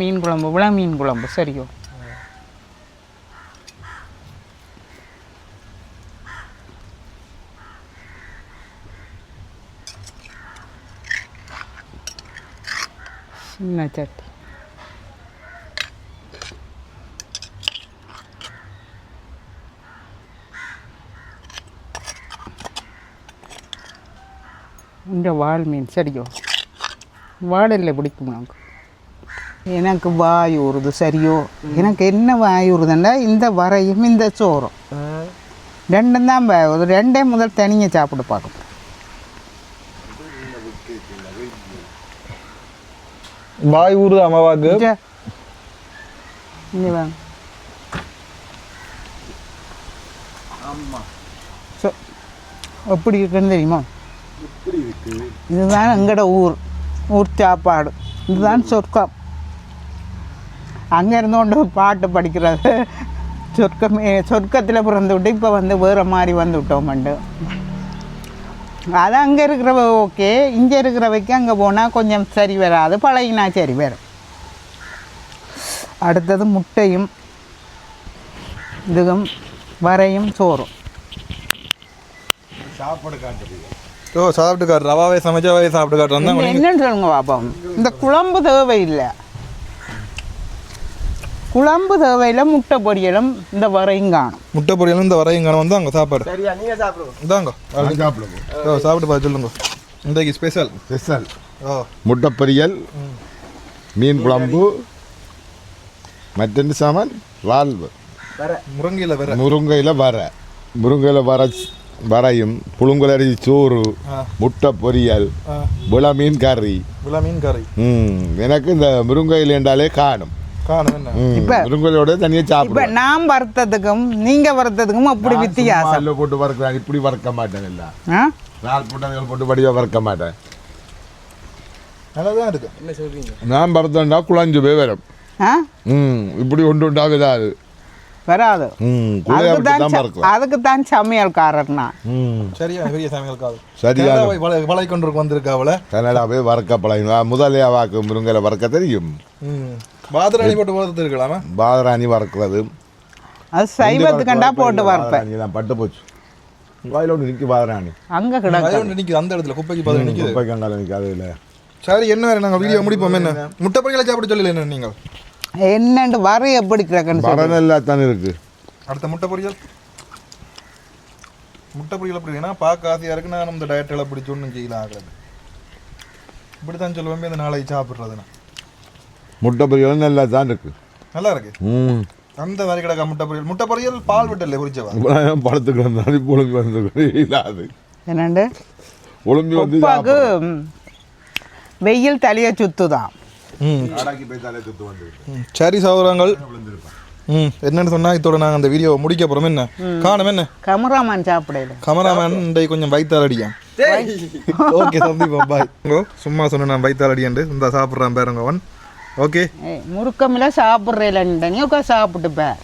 மீன் குழம்பு, விளா மீன் குழம்பு. சரியோ, சின்ன சட்டி. இந்த வால் மீன். சரியோ, வாடலில் பிடிக்கும். எனக்கு வாய் ஊறுது. சரியோ, எனக்கு என்ன வாய் ஊறுதுன்னா இந்த வரையும் இந்த சோறும் ரெண்டும் தான். ஒரு ரெண்டே முதல் தனியாக சாப்பிட்டு பார்க்கணும். வாய் ஊறுது அம்மாவாக்கு. இங்கே வாங்க. எப்படி இருக்குன்னு தெரியுமா? இதுதான் எங்களோட ஊர் சாப்பாடு. இதுதான் சொர்க்கம். அங்கே இருந்தோண்டு பாட்டு படிக்கிறது. சொர்க்கத்தில் பிறந்து விட்டு இப்போ வந்து வேறு மாதிரி வந்து விட்டோம்ண்டு. அது அங்கே இருக்கிறவ ஓகே, இங்கே இருக்கிறவைக்கு அங்கே போனால் கொஞ்சம் சரி வராது, பழகினா சரி வரும். அடுத்தது முட்டையும் இதுவும் வரையும் சோறும். சாப்பாடு காட்டுறீங்க. ஓ, சாப்பிட்டு காட்டு. ரவாவே சமைச்சாவே சாப்பிட்டு காட்டுறோம். என்னன்னு சொல்லுங்க பாப்போம். இந்த குழம்பு தேவையில்லை, குழம்பு தேவையில்லை. முட்டை பொரியலும் இந்த வரையும் காணும். முட்டை பொரியலும் இந்த வரையும் காணும். வந்து அங்கே சாப்பாடு. சரியா, நீங்கள் சாப்பிடுவோம். இதாங்க சாப்பிடுங்க. ஓ, சாப்பிட்டு பார்த்து சொல்லுங்க. இன்றைக்கு ஸ்பெஷல் ஓ, முட்டை பொரியல், மீன் குழம்பு, மட்டன் சாமான், இறால் முருங்கையில் வரையும் புழுங்கலரி சோறு, முட்டை பொரியல், விளா மீன் கறி. எனக்கு இந்த முருங்கையில் என்றாலே காணும். முருங்கையோட தனியாக சாப்பிடுவேன். நான் வறுத்ததுக்கும் நீங்க வறுத்ததுக்கும் அப்படி வித்தியாசம். போட்டு வறுக்கிறேன், இப்படி வறுக்க மாட்டேன். இல்லை இறால் போட்டு போட்டு வடிவாக வறுக்க மாட்டேன். நல்லாதான் இருக்கு. என்ன சொல்றீங்க? நான் வறுத்தேன்டா குழஞ்சு போய் வரும். இப்படி ஒன்று உண்டாக வராது. அதுக்கு தான் சமையல்காரர்னா. சரியா பெரிய சமையல்காரர். சரியா வளை கொண்டு வந்திருக்காவல. கனடா போய் வறுக்க பழகும். முதலே வாக்கு முருங்கலை வறுக்க தெரியும். பாதராணி போட்டு வறுத்து இருக்கலாமா? பாதராணி வறுக்கிறது அது சைவத்துக்கண்டா போட்டு வறுப்பேன். பட்டு போச்சு. வாயில ஒன்று நிற்கி பாதராணி அங்கே கிடக்கு. நிற்குது அந்த இடத்துல குப்பைக்கு பாதராணி நிற்குது. குப்பைக்கு அங்கால நிற்காது. இல்லை சரி, என்ன வேறு நாங்கள் வீடியோ முடிப்போம். என்ன முட்டை பொரியலை சாப்பிட சொல்லல என்ன நீங்கள்? என்னண்டு வரை எப்படி கிடக்குன்னு படம் எல்லாத்தான் இருக்கு. அடுத்த முட்டை பொரியல் எப்படி ஏன்னா பார்க்க ஆசையாக இருக்கு. நான் இந்த டயட்டில் பிடிச்சி ஒன்றும் செய்யலாம் ஆகிறது. இப்படி தான் சொல்லுவேன் இந்த நாளைக்கு சாப்பிட்றதுன்னா. முட்டை பொரியல் நல்லா தான் இருக்கு. நல்லா இருக்கு. அந்த மாதிரி கிடக்க முட்டை பொரியல் பால் விட்டல குறிச்சவா படத்துக்கு வந்தாலும் இப்போ ஒழுங்கு வந்து இல்லாது என்னண்டு ஒழுங்கு வந்து உப்பாக்கு வெயில் தலையை சுத்துதான். நாடாக்கி போய் தலை சுத்து வந்து சரி சகோதரங்கள் என்னன்னு சொன்னா இதோட நாங்கள் அந்த வீடியோ முடிக்க போறோம். என்ன காணும் என்ன கமராமேன் சாப்பிடல கமராமேன் கொஞ்சம் வைத்தால் அடியா. ஓகே சந்தீபம் பாய். சும்மா சொன்ன நான் வைத்தால் அடியாண்டு இந்த சாப்பிட்றேன் பாருங்க அவன். ஓகே முறுக்கமில்ல சாப்பிட்றேன் நீ உட்கா சாப்பிட்டு பேர்.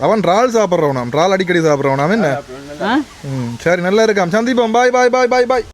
அவன் இறால் சாப்பிட்றவனாம், இறால் அடிக்கடி சாப்பிட்றவனாம் என்ன. சரி நல்லா இருக்காம். சந்தீபம் பாய் பாய் பாய் பாய் பாய்.